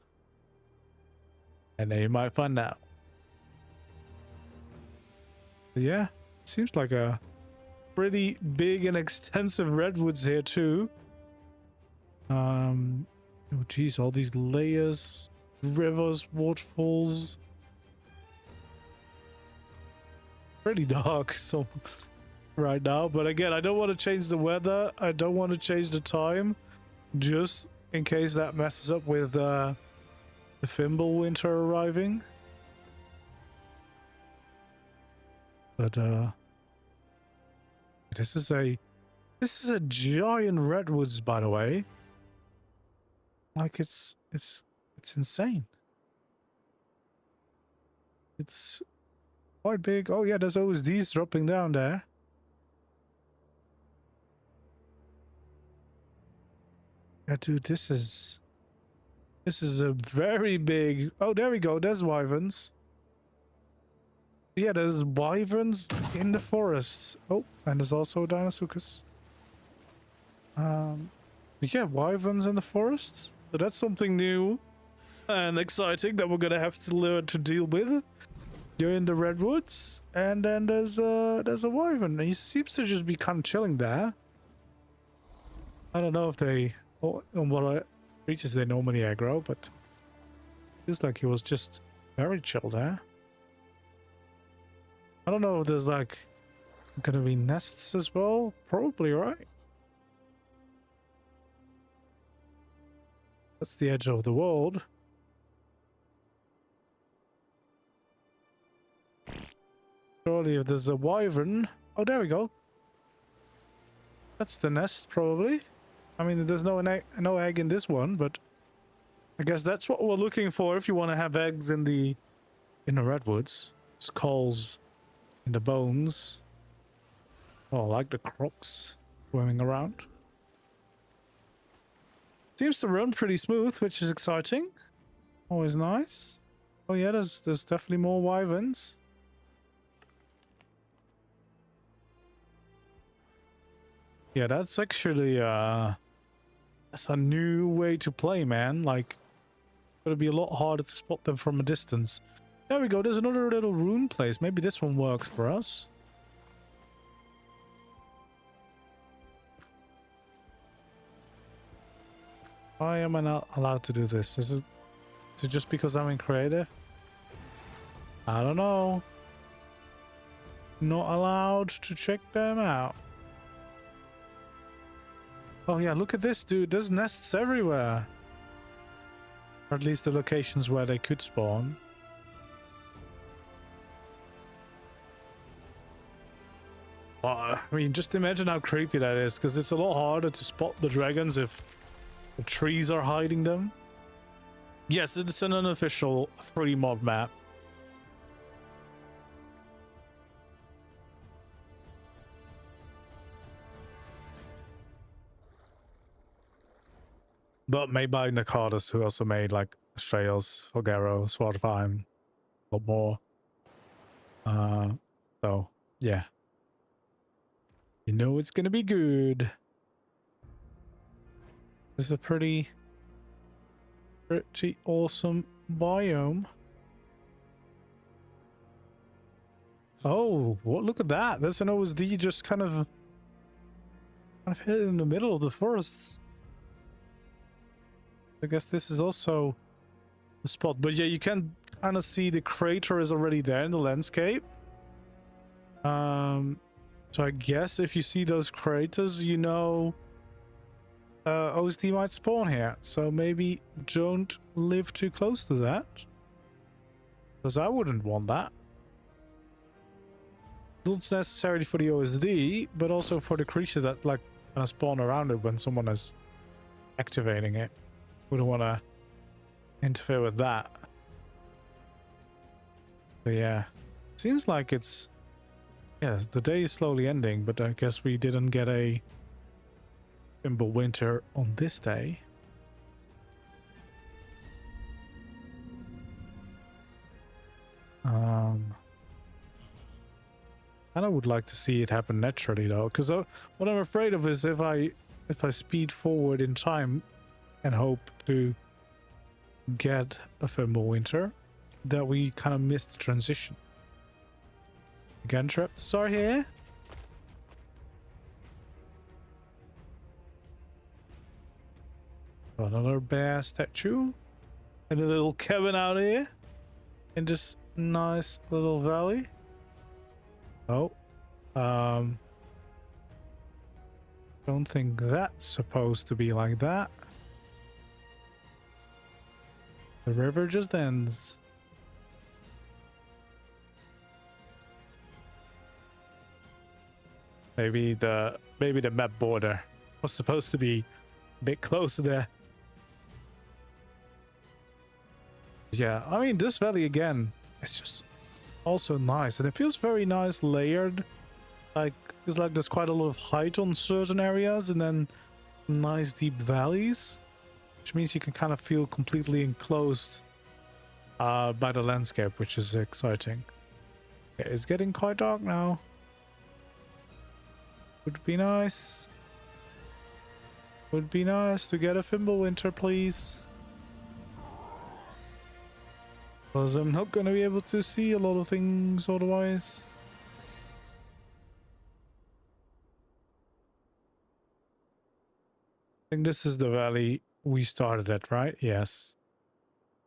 And then you might find out. But yeah, seems like a pretty big and extensive redwoods here too. Oh geez, all these layers, rivers, waterfalls. Pretty dark so right now, but again, I don't want to change the weather. I don't want to change the time, just in case that messes up with the Fimble winter arriving. But this is a giant redwoods, by the way. Like it's insane. It's quite big. Oh yeah, there's always these dropping down there. Yeah, dude, this is a very big. Oh, there we go. There's wyverns. Yeah, there's wyverns in the forests. Oh, and there's also Dinosuchus. Yeah, wyverns in the forests. So that's something new and exciting that we're gonna have to learn to deal with. You're in the redwoods, and then there's a wyvern. He seems to just be kind of chilling there. I don't know if they on what creatures they normally aggro, but feels like he was just very chill there. I don't know if there's like gonna be nests as well. Probably, right? That's the edge of the world. Surely if there's a wyvern... Oh, there we go. That's the nest, probably. I mean, there's no egg in this one, but... I guess that's what we're looking for if you want to have eggs in the redwoods. Skulls in the bones. Oh, I like the crocs swimming around. Seems to run pretty smooth, which is exciting. Always nice. Oh yeah, there's definitely more wyverns. Yeah, that's actually that's a new way to play, man. Like, it'll be a lot harder to spot them from a distance. There we go. There's another little rune place. Maybe this one works for us. Why am I not allowed to do this? Is it just because I'm in creative? I don't know. Not allowed to check them out. Oh yeah, look at this, dude. There's nests everywhere. Or at least the locations where they could spawn. I mean, just imagine how creepy that is, because it's a lot harder to spot the dragons if the trees are hiding them. Yes, it's an unofficial free mod map. But made by Nekatus, who also made like Strails, Fulgaro, Svartalfheim, a lot more. So yeah. You know it's gonna be good. This is a pretty awesome biome. Oh, what? Look at that! There's an OSD just kind of hit in the middle of the forest. I guess this is also the spot, but yeah, you can kind of see the crater is already there in the landscape. So I guess if you see those craters, you know OSD might spawn here. So maybe don't live too close to that, because I wouldn't want that. Not necessarily for the OSD, but also for the creature that like gonna spawn around it when someone is activating it. Wouldn't want to interfere with that. But yeah, seems like it's... Yeah, the day is slowly ending, but I guess we didn't get a Fimble winter on this day. And I would like to see it happen naturally though, because what I'm afraid of is if I speed forward in time and hope to get a Fimbulwinter, that we kind of missed the transition. Again, traps are here. Another bear statue. And a little cabin out here. In this nice little valley. Oh. Don't think that's supposed to be like that. The river just ends. Maybe the map border was supposed to be a bit closer there. Yeah, I mean, this valley again, it's just also nice, and it feels very nice layered. Like, it's like there's quite a lot of height on certain areas and then nice deep valleys, which means you can kind of feel completely enclosed by the landscape, which is exciting. Okay, it's getting quite dark now. Would be nice. Would be nice to get a Fimbulwinter, please. Because I'm not going to be able to see a lot of things otherwise. I think this is the valley we started at, right? Yes.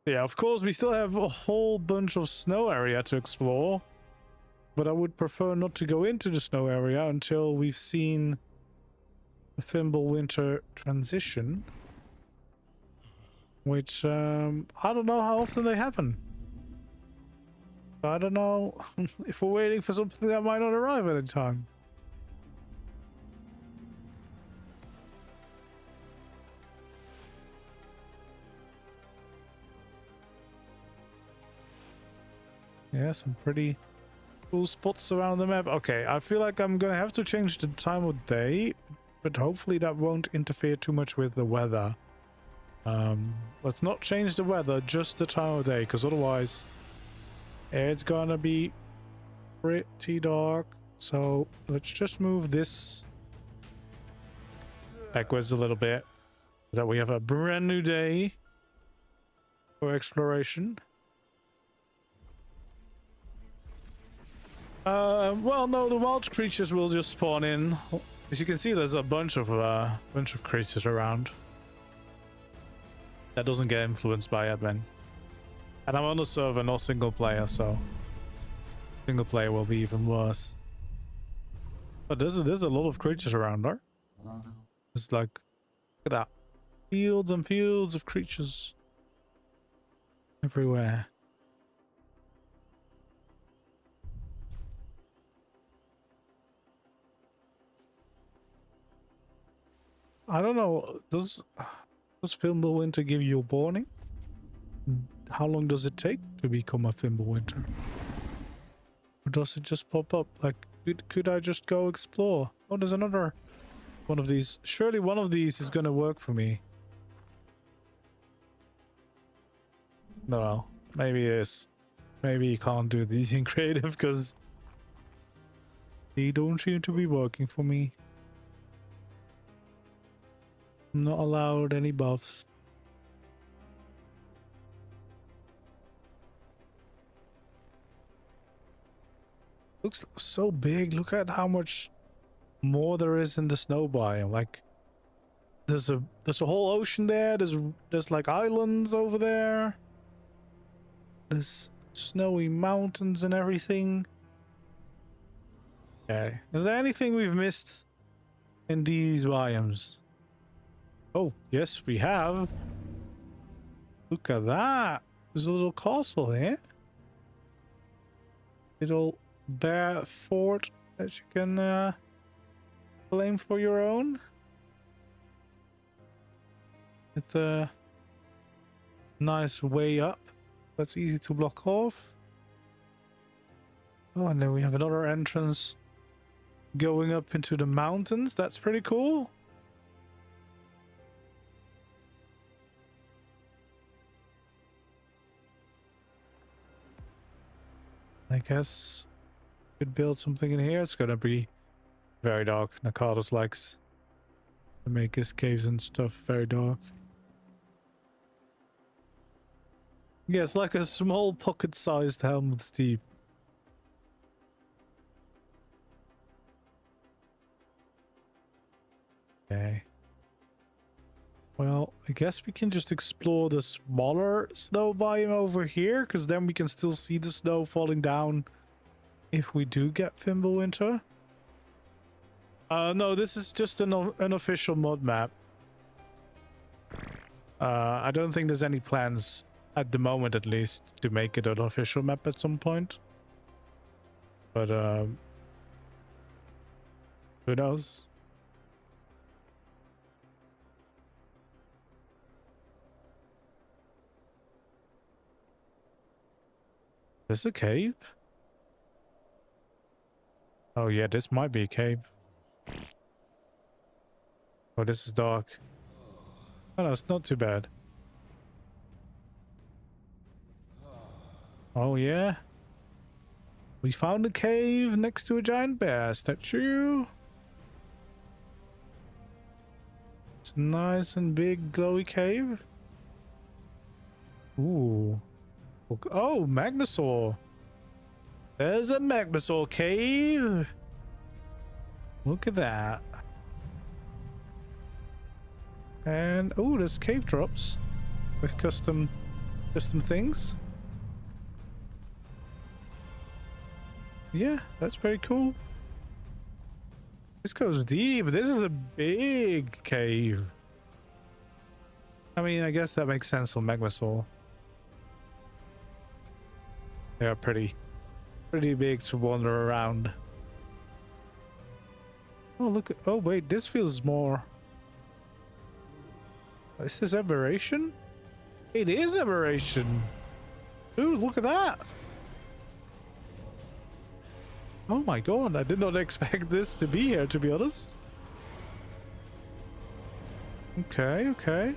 Yeah, of course, we still have a whole bunch of snow area to explore. But I would prefer not to go into the snow area until we've seen the Fimbulwinter transition. Which, I don't know how often they happen. I don't know if we're waiting for something that might not arrive at any time. Yeah, some pretty cool spots around the map. Okay, I feel like I'm gonna have to change the time of day, but hopefully that won't interfere too much with the weather. Let's not change the weather, just the time of day, because otherwise it's gonna be pretty dark. So let's just move this backwards a little bit so that we have a brand new day for exploration. Well, no, the wild creatures will just spawn in. As you can see, there's a bunch of creatures around. That doesn't get influenced by admin. And I'm on a server, not single player, so single player will be even worse. But there's a lot of creatures around, right? It's like, look at that. Fields and fields of creatures everywhere. I don't know. Does Fimbulwinter give you a warning? How long does it take to become a Fimbulwinter? Or does it just pop up? Like, could I just go explore? Oh, there's another one of these. Surely one of these is gonna work for me. No, maybe it is. Maybe you can't do these in creative because they don't seem to be working for me. I'm not allowed any buffs. Looks so big. Look at how much more there is in the snow biome. Like there's a whole ocean there. There's like islands over there. There's snowy mountains and everything. Okay. Is there anything we've missed in these biomes? Oh, yes, we have. Look at that. There's a little castle here. Little bear fort that you can claim for your own. It's a nice way up. That's easy to block off. Oh, and then we have another entrance going up into the mountains. That's pretty cool. I guess could build something in here. It's gonna be very dark. Nekatus likes to make his caves and stuff very dark. Yeah, it's like a small pocket-sized Helmut's Deep. Okay. Well, I guess we can just explore the smaller snow biome over here, because then we can still see the snow falling down if we do get Fimbulwinter. No, this is just an official mod map. I don't think there's any plans, at the moment at least, to make it an official map at some point. But, who knows? Is this a cave? Oh yeah, this might be a cave. Oh, this is dark. Oh no, it's not too bad. Oh yeah. We found a cave next to a giant bear statue. It's a nice and big glowy cave. Ooh. Oh, Magnosaur. There's a Magnosaur cave. Look at that. And oh, there's cave drops with custom things. Yeah, that's very cool. This goes deep. This is a big cave. I mean, I guess that makes sense for Magnosaur. They are pretty big to wander around. Oh, look at... Oh, wait, this feels more... Is this aberration? It is aberration! Dude, look at that! Oh my god, I did not expect this to be here, to be honest. Okay, okay.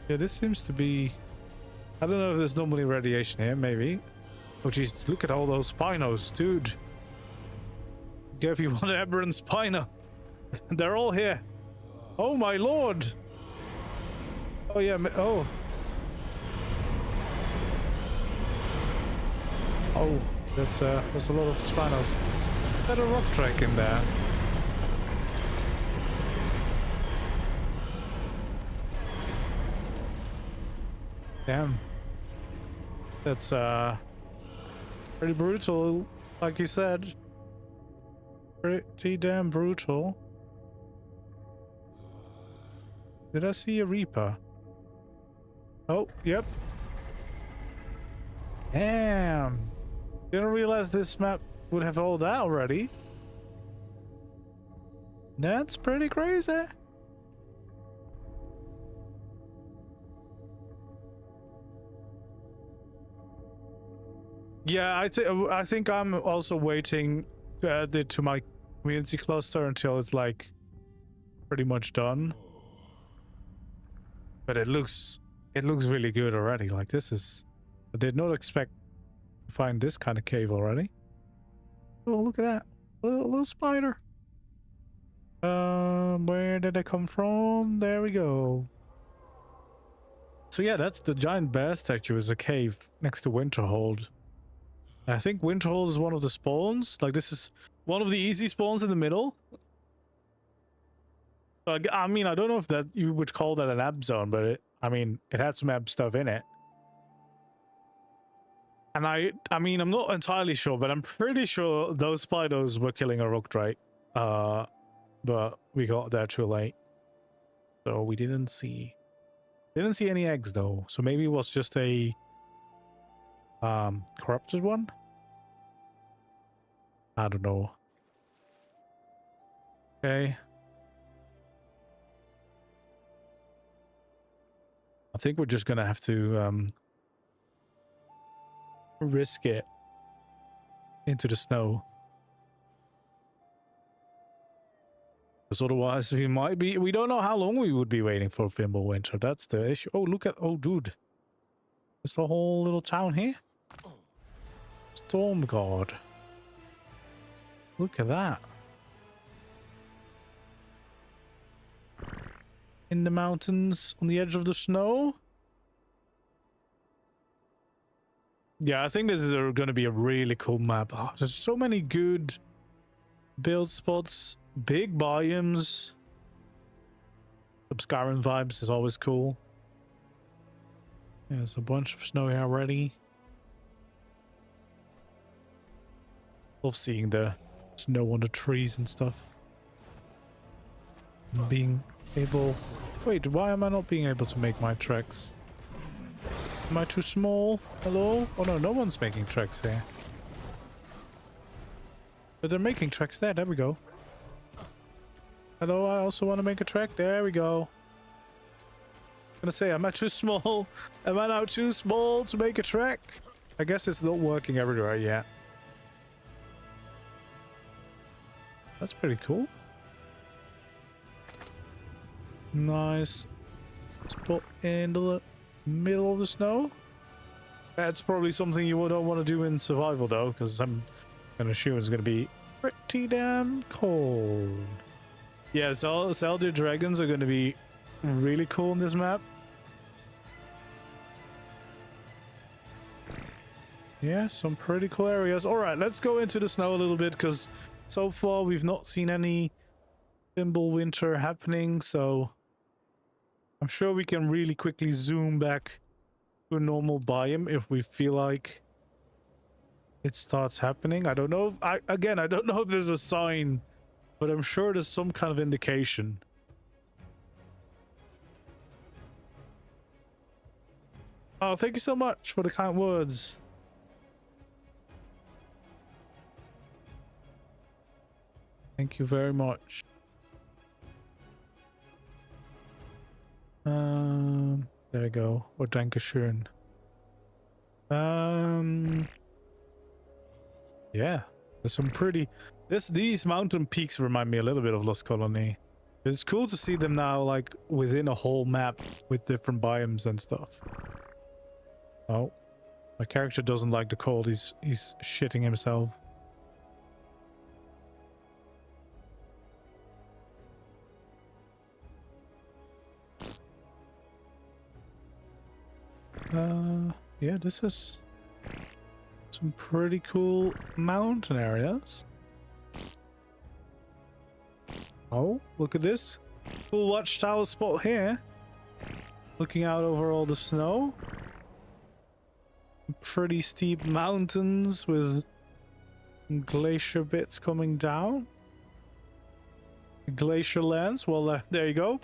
Yeah, this seems to be... I don't know if there's normally radiation here, maybe. Oh jeez, look at all those Spinos, dude. Give you one aberrant Spino. They're all here. Oh my lord. Oh yeah, oh. Oh, there's a lot of Spinos. Is that a rock drake in there? Damn. That's pretty brutal, like you said. Pretty damn brutal. Did I see a Reaper? Oh, yep. Damn. Didn't realize this map would have all that already. That's pretty crazy. Yeah, I think I'm also waiting to add it to my community cluster until it's like pretty much done. But it looks really good already. Like this is, I did not expect to find this kind of cave already. Oh, look at that little spider. Where did it come from? There we go. So yeah, that's the giant bear statue is a cave next to Winterhold. I think Winterhold is one of the spawns. Like this is one of the easy spawns in the middle. I mean, I don't know if that you would call that an ab zone, but I mean, it had some ab stuff in it. And I mean, I'm not entirely sure, but I'm pretty sure those Spidos were killing a rock drake. But we got there too late. So we didn't see any eggs though. So maybe it was just a corrupted one? I don't know. Okay. I think we're just gonna have to risk it into the snow. Because otherwise we don't know how long we would be waiting for Fimbulwinter. That's the issue. Oh, look at, oh dude. There's a whole little town here. Storm God. Look at that. In the mountains on the edge of the snow. Yeah, I think this is going to be a really cool map. Oh, there's so many good build spots, big biomes. Some Skyrim vibes is always cool. Yeah, there's a bunch of snow here already. Love seeing the snow on the trees and stuff. Being able... Wait, why am I not being able to make my tracks? Am I too small? Hello? Oh no, no one's making tracks here. But they're making tracks there. There we go. Hello, I also want to make a track. There we go. I'm gonna say, am I too small? Am I now too small to make a track? I guess it's not working everywhere yet. That's pretty cool. Nice spot in the middle of the snow. That's probably something you don't want to do in survival though, because I'm gonna assume it's gonna be pretty damn cold. Yeah, so Elder Dragons are gonna be really cool in this map. Yeah, some pretty cool areas. All right, let's go into the snow a little bit, because so far we've not seen any Winter happening, so I'm sure we can really quickly zoom back to a normal biome if we feel like it starts happening. I don't know. I don't know if there's a sign, but I'm sure there's some kind of indication. Oh, thank you so much for the kind words. Thank you very much. There we go. Or Dankeschön. Yeah, there's some pretty... These mountain peaks remind me a little bit of Lost Colony. It's cool to see them now, like, within a whole map with different biomes and stuff. Oh, my character doesn't like the cold. He's shitting himself. Yeah, this is some pretty cool mountain areas. Oh, look at this cool watchtower spot here. Looking out over all the snow. Pretty steep mountains with glacier bits coming down. Glacier lands. Well, there you go.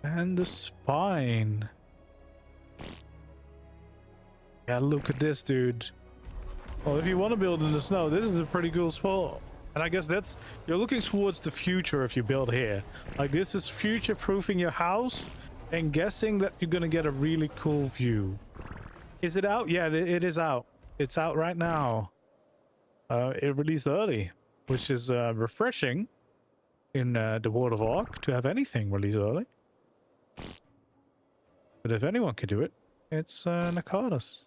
And the spine. Yeah, look at this, dude. Well, if you want to build in the snow, this is a pretty cool spot. And I guess that's... You're looking towards the future if you build here. Like, this is future-proofing your house and guessing that you're going to get a really cool view. Is it out? Yeah, it is out. It's out right now. It released early, which is refreshing in the world of ARK to have anything release early. But if anyone could do it, it's Nekatus.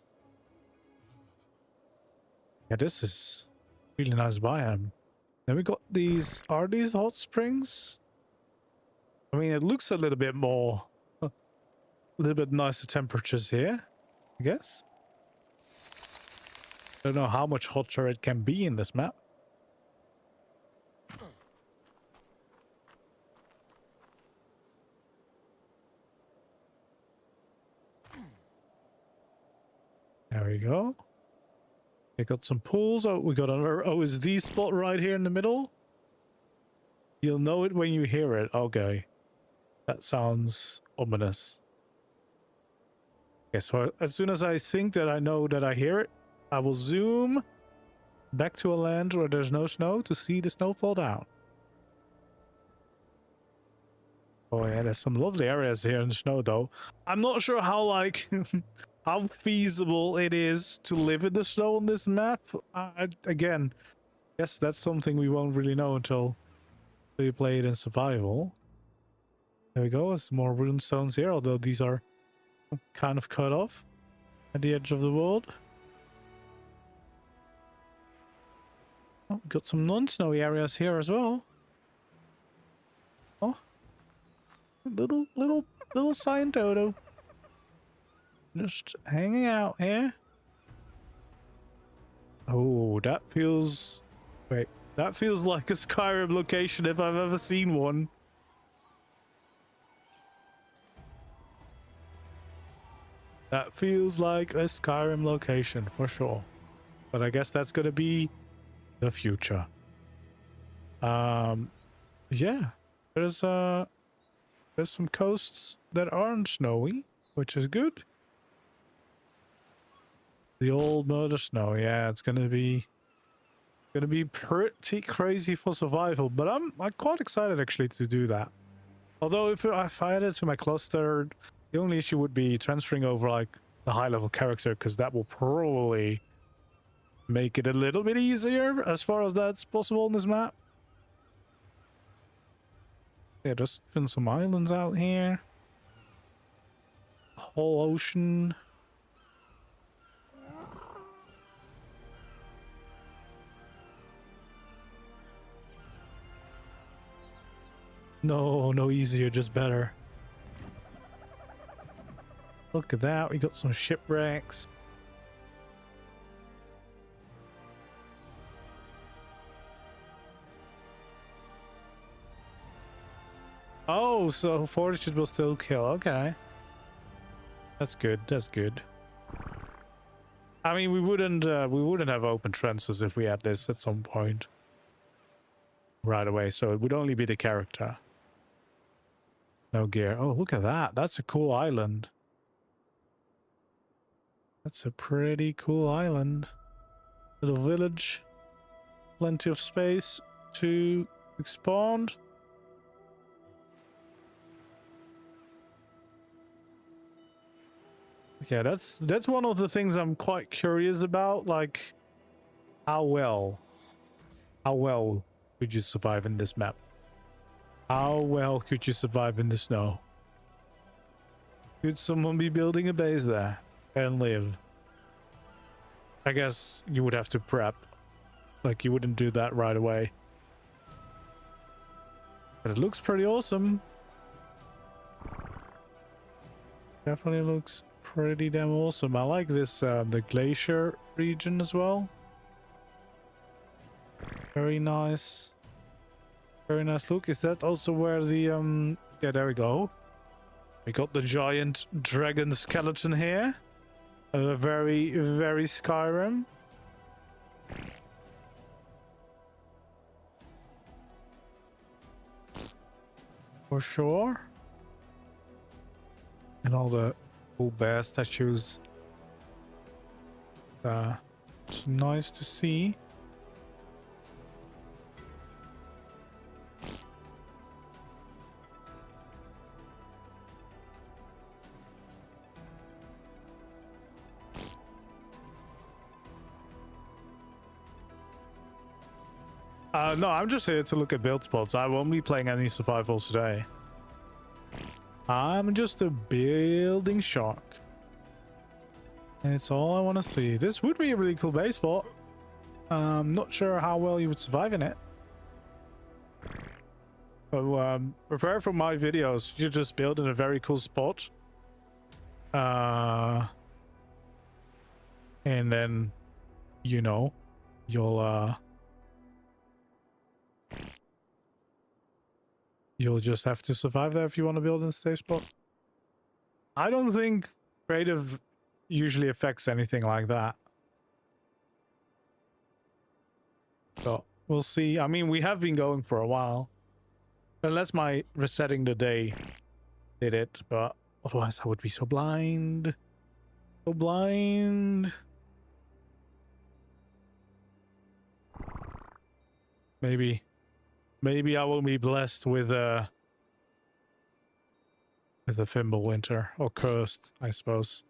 Yeah, this is really nice biome. Then we got these... Are these hot springs? I mean, it looks a little bit more... a little bit nicer temperatures here, I guess. Don't know how much hotter it can be in this map. There we go. We got some pools. Oh, we got another OSD spot right here in the middle. You'll know it when you hear it. Okay. That sounds ominous. Okay, so as soon as I think that I know that I hear it, I will zoom back to a land where there's no snow to see the snow fall down. Oh yeah, there's some lovely areas here in the snow though. I'm not sure how, like... how feasible it is to live in the snow on this map. Again, guess that's something we won't really know until we play it in survival. There we go. There's more rune stones here, although these are kind of cut off at the edge of the world. Oh, got some non-snowy areas here as well. Oh, little Cyan Dodo. Just hanging out here. Oh, that feels... Wait, that feels like a Skyrim location if I've ever seen one. That feels like a Skyrim location for sure. But I guess that's gonna be the future. Yeah. There's some coasts that aren't snowy, which is good. The old murder snow, yeah, it's gonna be pretty crazy for survival, but I'm quite excited actually to do that. Although if I add it to my cluster, the only issue would be transferring over like the high level character, because that will probably make it a little bit easier as far as that's possible in this map. Yeah, there's even some islands out here. Whole ocean. No easier, just better. Look at that, we got some shipwrecks. Oh, so fortitude will still kill, okay. That's good, that's good. I mean, we wouldn't have open transfers if we had this at some point. Right away, so it would only be the character. No gear. Oh, look at that. That's a cool island. That's a pretty cool island. Little village. Plenty of space to expand. Yeah, that's one of the things I'm quite curious about. Like, how well could you survive in this map? How well could you survive in the snow? Could someone be building a base there and live? I guess you would have to prep. Like, you wouldn't do that right away. But it looks pretty awesome. Definitely looks pretty damn awesome. I like this, the glacier region as well. Very nice. Very nice look. Is that also where the, yeah, there we go. We got the giant dragon skeleton here. Very, very Skyrim. For sure. And all the cool bear statues. It's nice to see. No, I'm just here to look at build spots. I won't be playing any survival today. I'm just a building shark. And it's all I want to see. This would be a really cool base spot. Not sure how well you would survive in it. So, prepare for my videos. You just build in a very cool spot. And then, you know, you'll just have to survive there if you want to build in a safe spot. I don't think creative usually affects anything like that. So we'll see. I mean, we have been going for a while. Unless my resetting the day did it, but otherwise I would be so blind. So blind. Maybe I will be blessed with a Thimble Winter, or cursed, I suppose.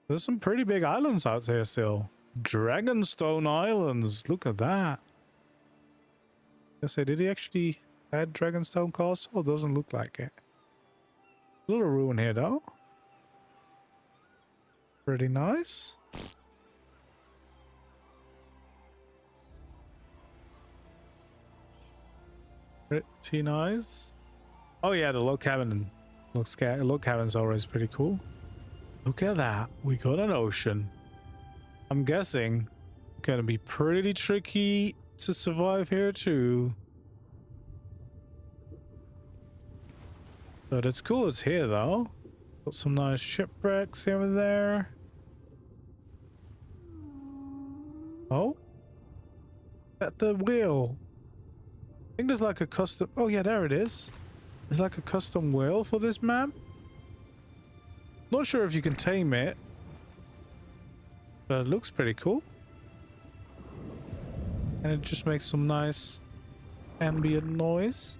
There's some pretty big islands out there still. Dragonstone Islands, look at that. I say, did he actually add Dragonstone Castle? Doesn't look like it. A little ruin here though. Pretty nice. Pretty nice. Oh yeah, the log cabin log cabin's always pretty cool. Look at that. We got an ocean. I'm guessing gonna be pretty tricky to survive here too. But it's cool it's here though. Got some nice shipwrecks here and there. Oh? At the wheel. I think there's like a custom... Oh yeah, there it is. There's like a custom wheel for this map. Not sure if you can tame it. But it looks pretty cool. And it just makes some nice ambient noise.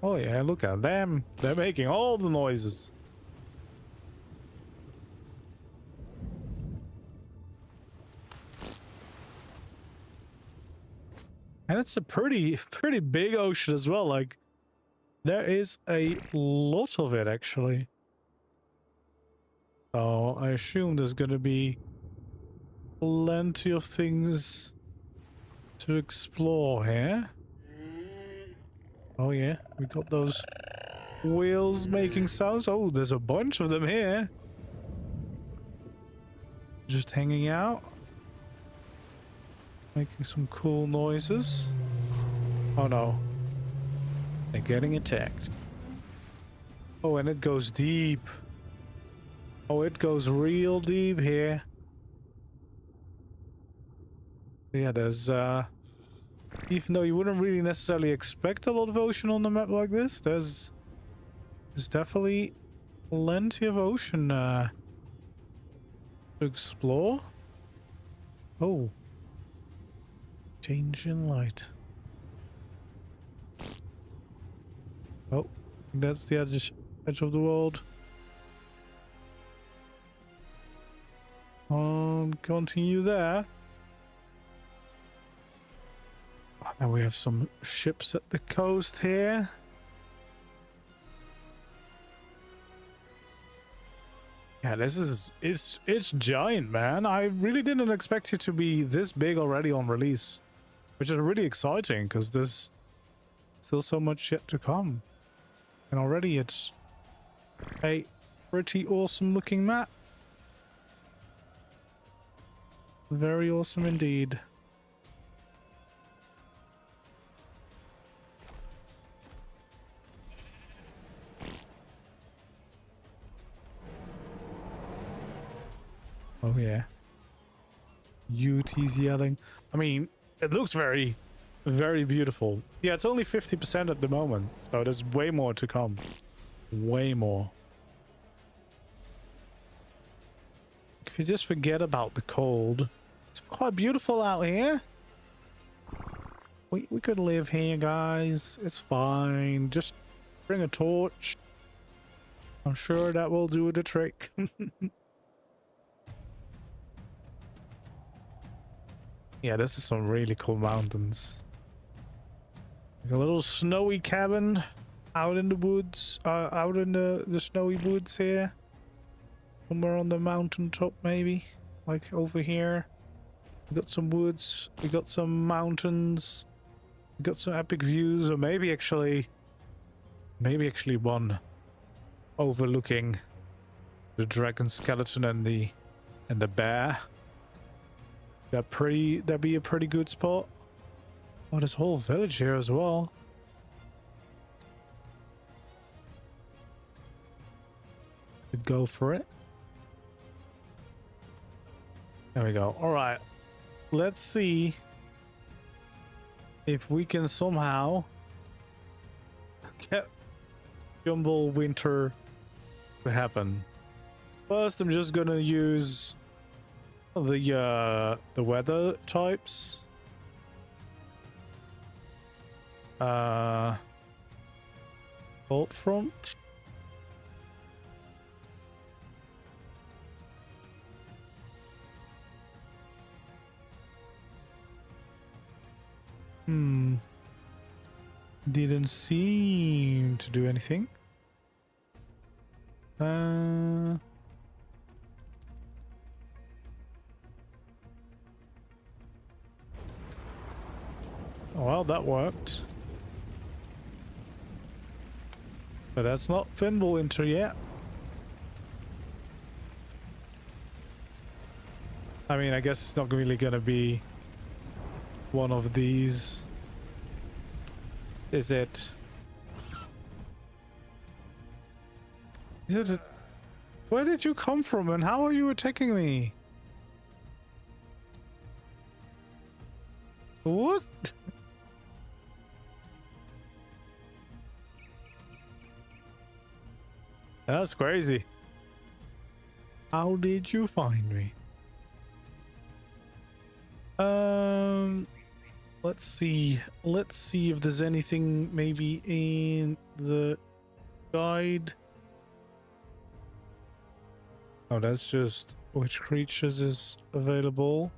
Oh yeah, look at them. They're making all the noises. And it's a pretty big ocean as well. Like, there is a lot of it actually. So I assume there's gonna be plenty of things to explore here. Oh yeah, we got those wheels making sounds. Oh, there's a bunch of them here. Just hanging out. Making some cool noises. Oh no. They're getting attacked. Oh, and it goes deep. Oh, it goes real deep here. Yeah, there's even though you wouldn't really necessarily expect a lot of ocean on a map like this, there's definitely plenty of ocean to explore. Oh. Change in light. Oh, that's the edge of the world. Continue there. Now we have some ships at the coast here. Yeah, this is it's giant, man. I really didn't expect it to be this big already on release, which is really exciting because there's still so much yet to come, and already it's a pretty awesome looking map. Very awesome indeed. Oh yeah. UT's yelling. I mean, it looks very beautiful. Yeah, it's only 50% at the moment, so there's way more to come. Way more. If you just forget about the cold, it's quite beautiful out here. We could live here, guys. It's fine. Just bring a torch. I'm sure that will do the trick. Yeah, this is some really cool mountains. Like a little snowy cabin out in the woods, out in the snowy woods here. Somewhere on the mountaintop, maybe. Like over here. We got some woods, we got some mountains, we got some epic views, or maybe actually one overlooking the dragon skeleton and the bear. That'd be a pretty good spot. Oh, this whole village here as well. Could go for it. There we go. All right. Let's see if we can somehow get Jumble Winter to happen. First, I'm just gonna use the weather types. Cold front. Didn't seem to do anything. Well, that worked. But that's not Fimbulwinter yet. I mean, I guess it's not really gonna be one of these. Is it? Is it a... Where did you come from and how are you attacking me? What? That's crazy. How did you find me? Let's see. Let's see if there's anything maybe in the guide. Oh, that's just which creatures is available.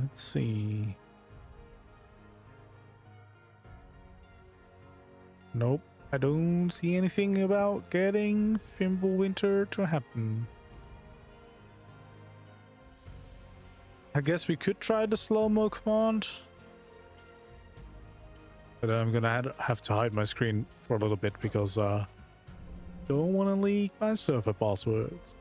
Let's see. Nope, I don't see anything about getting Fimbulwinter to happen. I guess we could try the slow-mo command. But I'm gonna have to hide my screen for a little bit because don't want to leak my server passwords.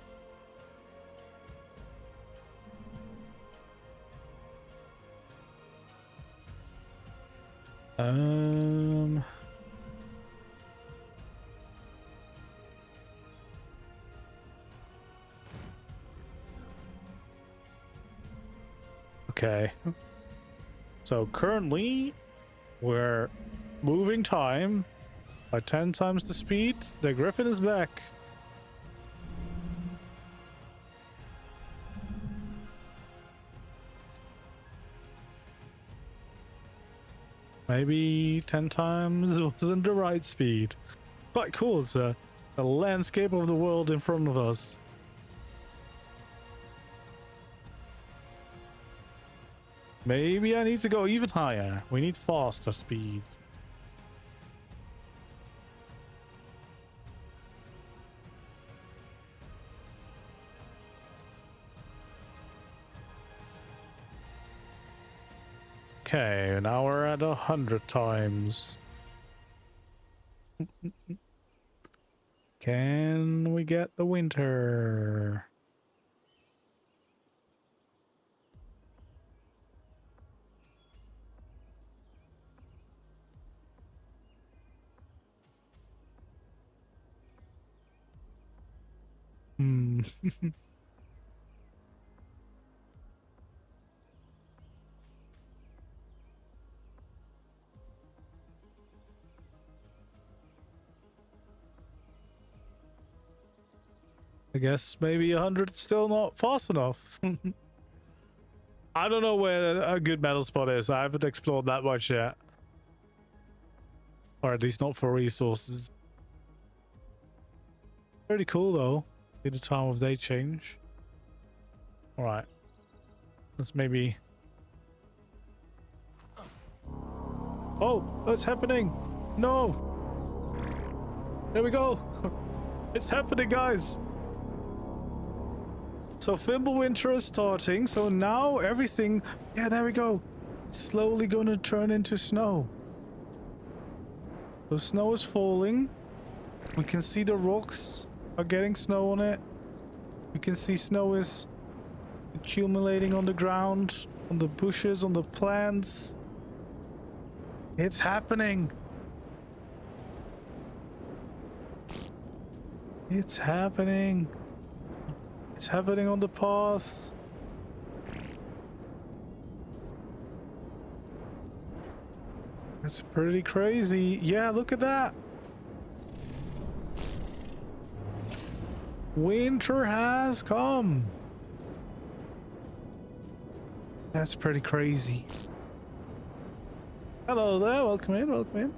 Okay. So currently we're moving time by 10 times the speed. The Griffin is back. Maybe 10 times wasn't the right speed. Quite cool. It's the landscape of the world in front of us. Maybe I need to go even higher. We need faster speed. Okay, now we're at 100 times. Can we get the winter? I guess maybe 100 is still not fast enough. I don't know where a good metal spot is. I haven't explored that much yet. Or at least not for resources. Pretty cool though. See the time of day change. Alright. Let's maybe... Oh! What's happening? No! There we go! It's happening, guys! So Fimbulwinter is starting, so now everything... Yeah, there we go. It's slowly going to turn into snow. So snow is falling. We can see the rocks are getting snow on it. We can see snow is accumulating on the ground, on the bushes, on the plants. It's happening. It's happening. It's happening on the paths. It's pretty crazy. Yeah, look at that. Winter has come. That's pretty crazy. Hello there, welcome in, welcome in.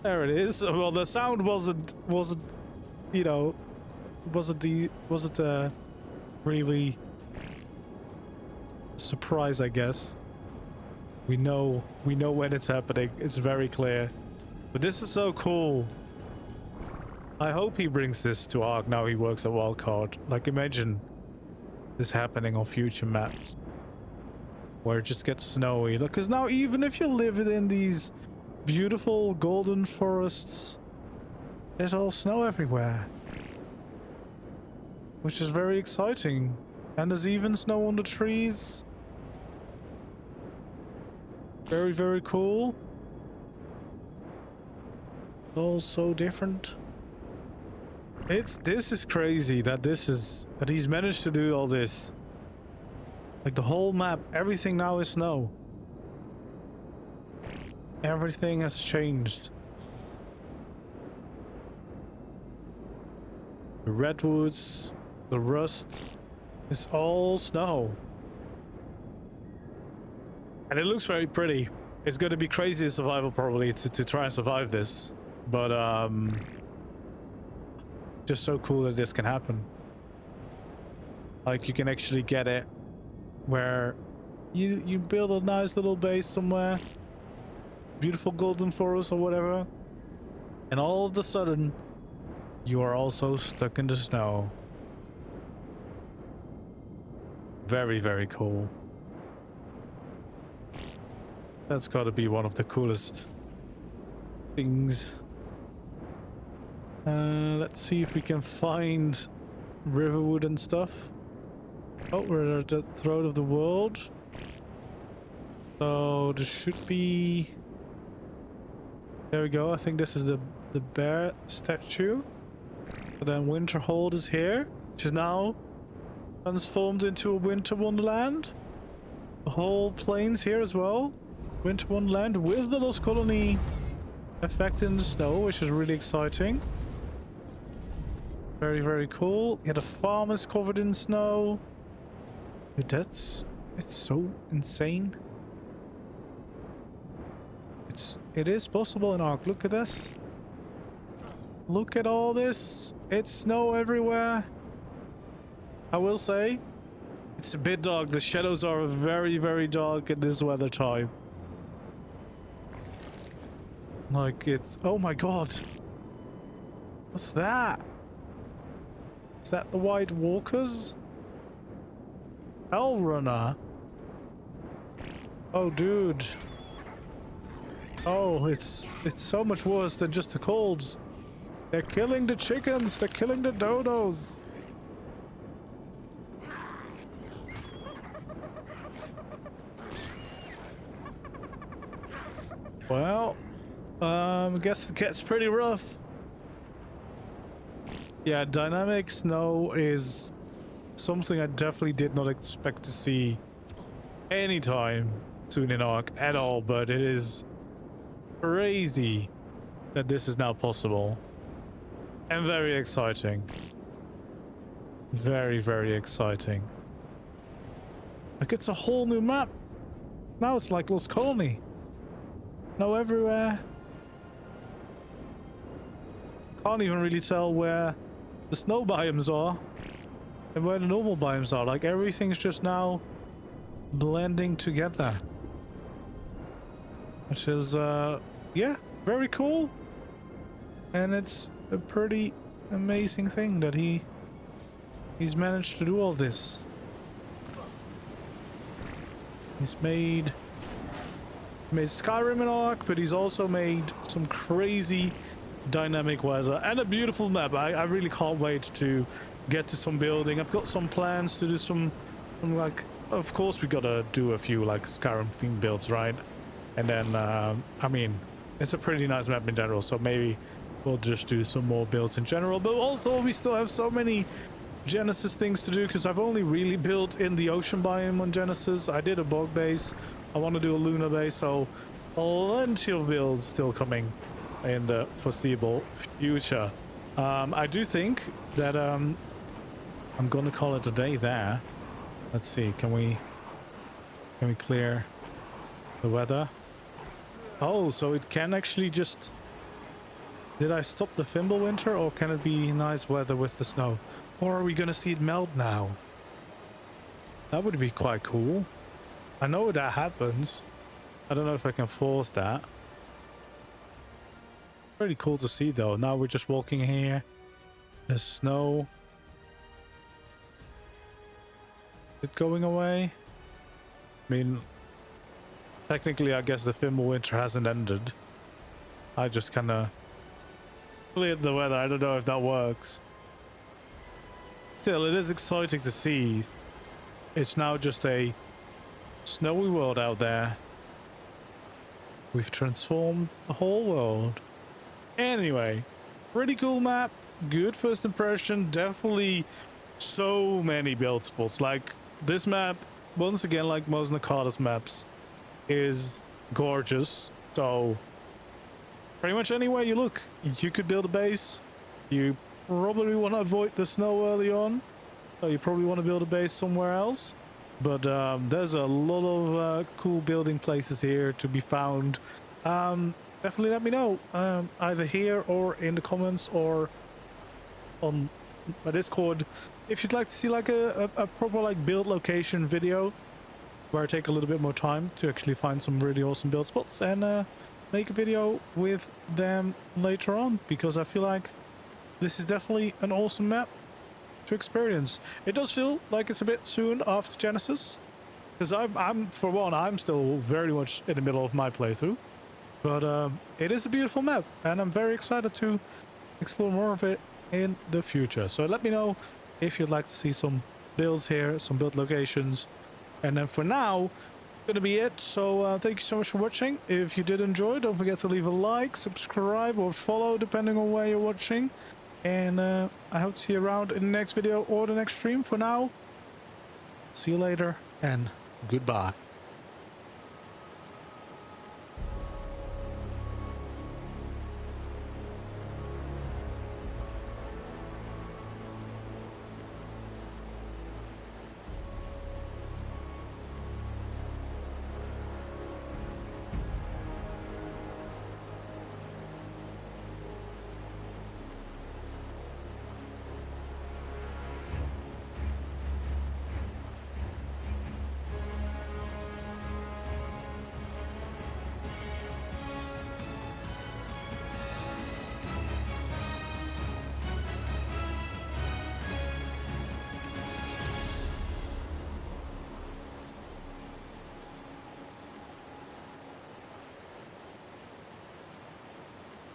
There it is. Well, the sound wasn't, you know, wasn't really surprise, I guess. We know when it's happening. It's very clear. But this is so cool. I hope he brings this to ARK now he works at Wildcard. Like, imagine this happening on future maps where it just gets snowy. Look, because now even if you live in these beautiful golden forests, there's all snow everywhere, which is very exciting. And there's even snow on the trees. Very, very cool. All so different. This is crazy that he's managed to do all this. Like the whole map, everything now is snow. Everything has changed. The redwoods, the rust, is all snow. And it looks very pretty. It's going to be crazy survival probably to try and survive this. But just so cool that this can happen. Like you can actually get it where you build a nice little base somewhere, beautiful golden forest or whatever, and all of a sudden you are also stuck in the snow. Very, very cool. That's got to be one of the coolest things. Let's see if we can find riverwood and stuff. Oh, we're at the throat of the world. So there should be... There we go. I think this is the bear statue. And then Winterhold is here, which is now transformed into a winter wonderland. The whole plains here as well. Winter wonderland with the Lost Colony effect in the snow, which is really exciting. Very, very cool. Yeah, the farm is covered in snow. Dude, it's so insane. It is possible in ARK. Look at this. Look at all this. It's snow everywhere. I will say, it's a bit dark. The shadows are very, very dark in this weather time. Like it's... Oh my god. What's that? Is that the White Walkers? Hell Runner. Oh, dude. Oh, it's so much worse than just the colds. They're killing the chickens. They're killing the dodos. Well, I guess it gets pretty rough. Yeah, dynamic snow is something I definitely did not expect to see anytime soon in ARK at all, but it is crazy that this is now possible. And very exciting. Very, very exciting. Like it's a whole new map. Now it's like Lost Colony. Snow everywhere. Can't even really tell where the snow biomes are and where the normal biomes are. Like everything's just now blending together, which is yeah, very cool. And it's a pretty amazing thing that he's managed to do all this. He's made Skyrim in ARK, but he's also made some crazy dynamic weather and a beautiful map. I really can't wait to get to some building. I've got some plans to do some like, of course we gotta do a few like Skyrim themed builds, right? And then I mean, it's a pretty nice map in general, so maybe we'll just do some more builds in general. But also we still have so many Genesis things to do, because I've only really built in the ocean biome on Genesis. I did a bog base. I want to do a lunar base, so plenty of builds still coming in the foreseeable future. I do think that I'm gonna call it a day there. Let's see, can we clear the weather? Oh, so it can actually just... Did I stop the Fimbulwinter, or can it be nice weather with the snow? Or are we gonna see it melt now? That would be quite cool. I know that happens. I don't know if I can force that. Pretty cool to see though. Now we're just walking here. There's snow. Is it going away? I mean, technically I guess the Fimbulwinter hasn't ended. I just kind of cleared the weather. I don't know if that works. Still, it is exciting to see. It's now just a snowy world out there. We've transformed the whole world. Anyway, pretty cool map. Good first impression. Definitely so many build spots. Like this map, once again, like most Nekatus maps, is gorgeous. So pretty much anywhere you look, you could build a base. You probably want to avoid the snow early on. So you probably want to build a base somewhere else. But there's a lot of cool building places here to be found. Definitely let me know, either here or in the comments or on my Discord, if you'd like to see like a proper like build location video where I take a little bit more time to actually find some really awesome build spots and make a video with them later on, because I feel like this is definitely an awesome map to experience. It does feel like it's a bit soon after Genesis, because I'm for one, I'm still very much in the middle of my playthrough, but it is a beautiful map and I'm very excited to explore more of it in the future. So let me know if you'd like to see some builds here, some build locations, and then for now gonna be it. So thank you so much for watching. If you did enjoy, don't forget to leave a like, subscribe or follow depending on where you're watching. And I hope to see you around in the next video or the next stream. For now, see you later and goodbye.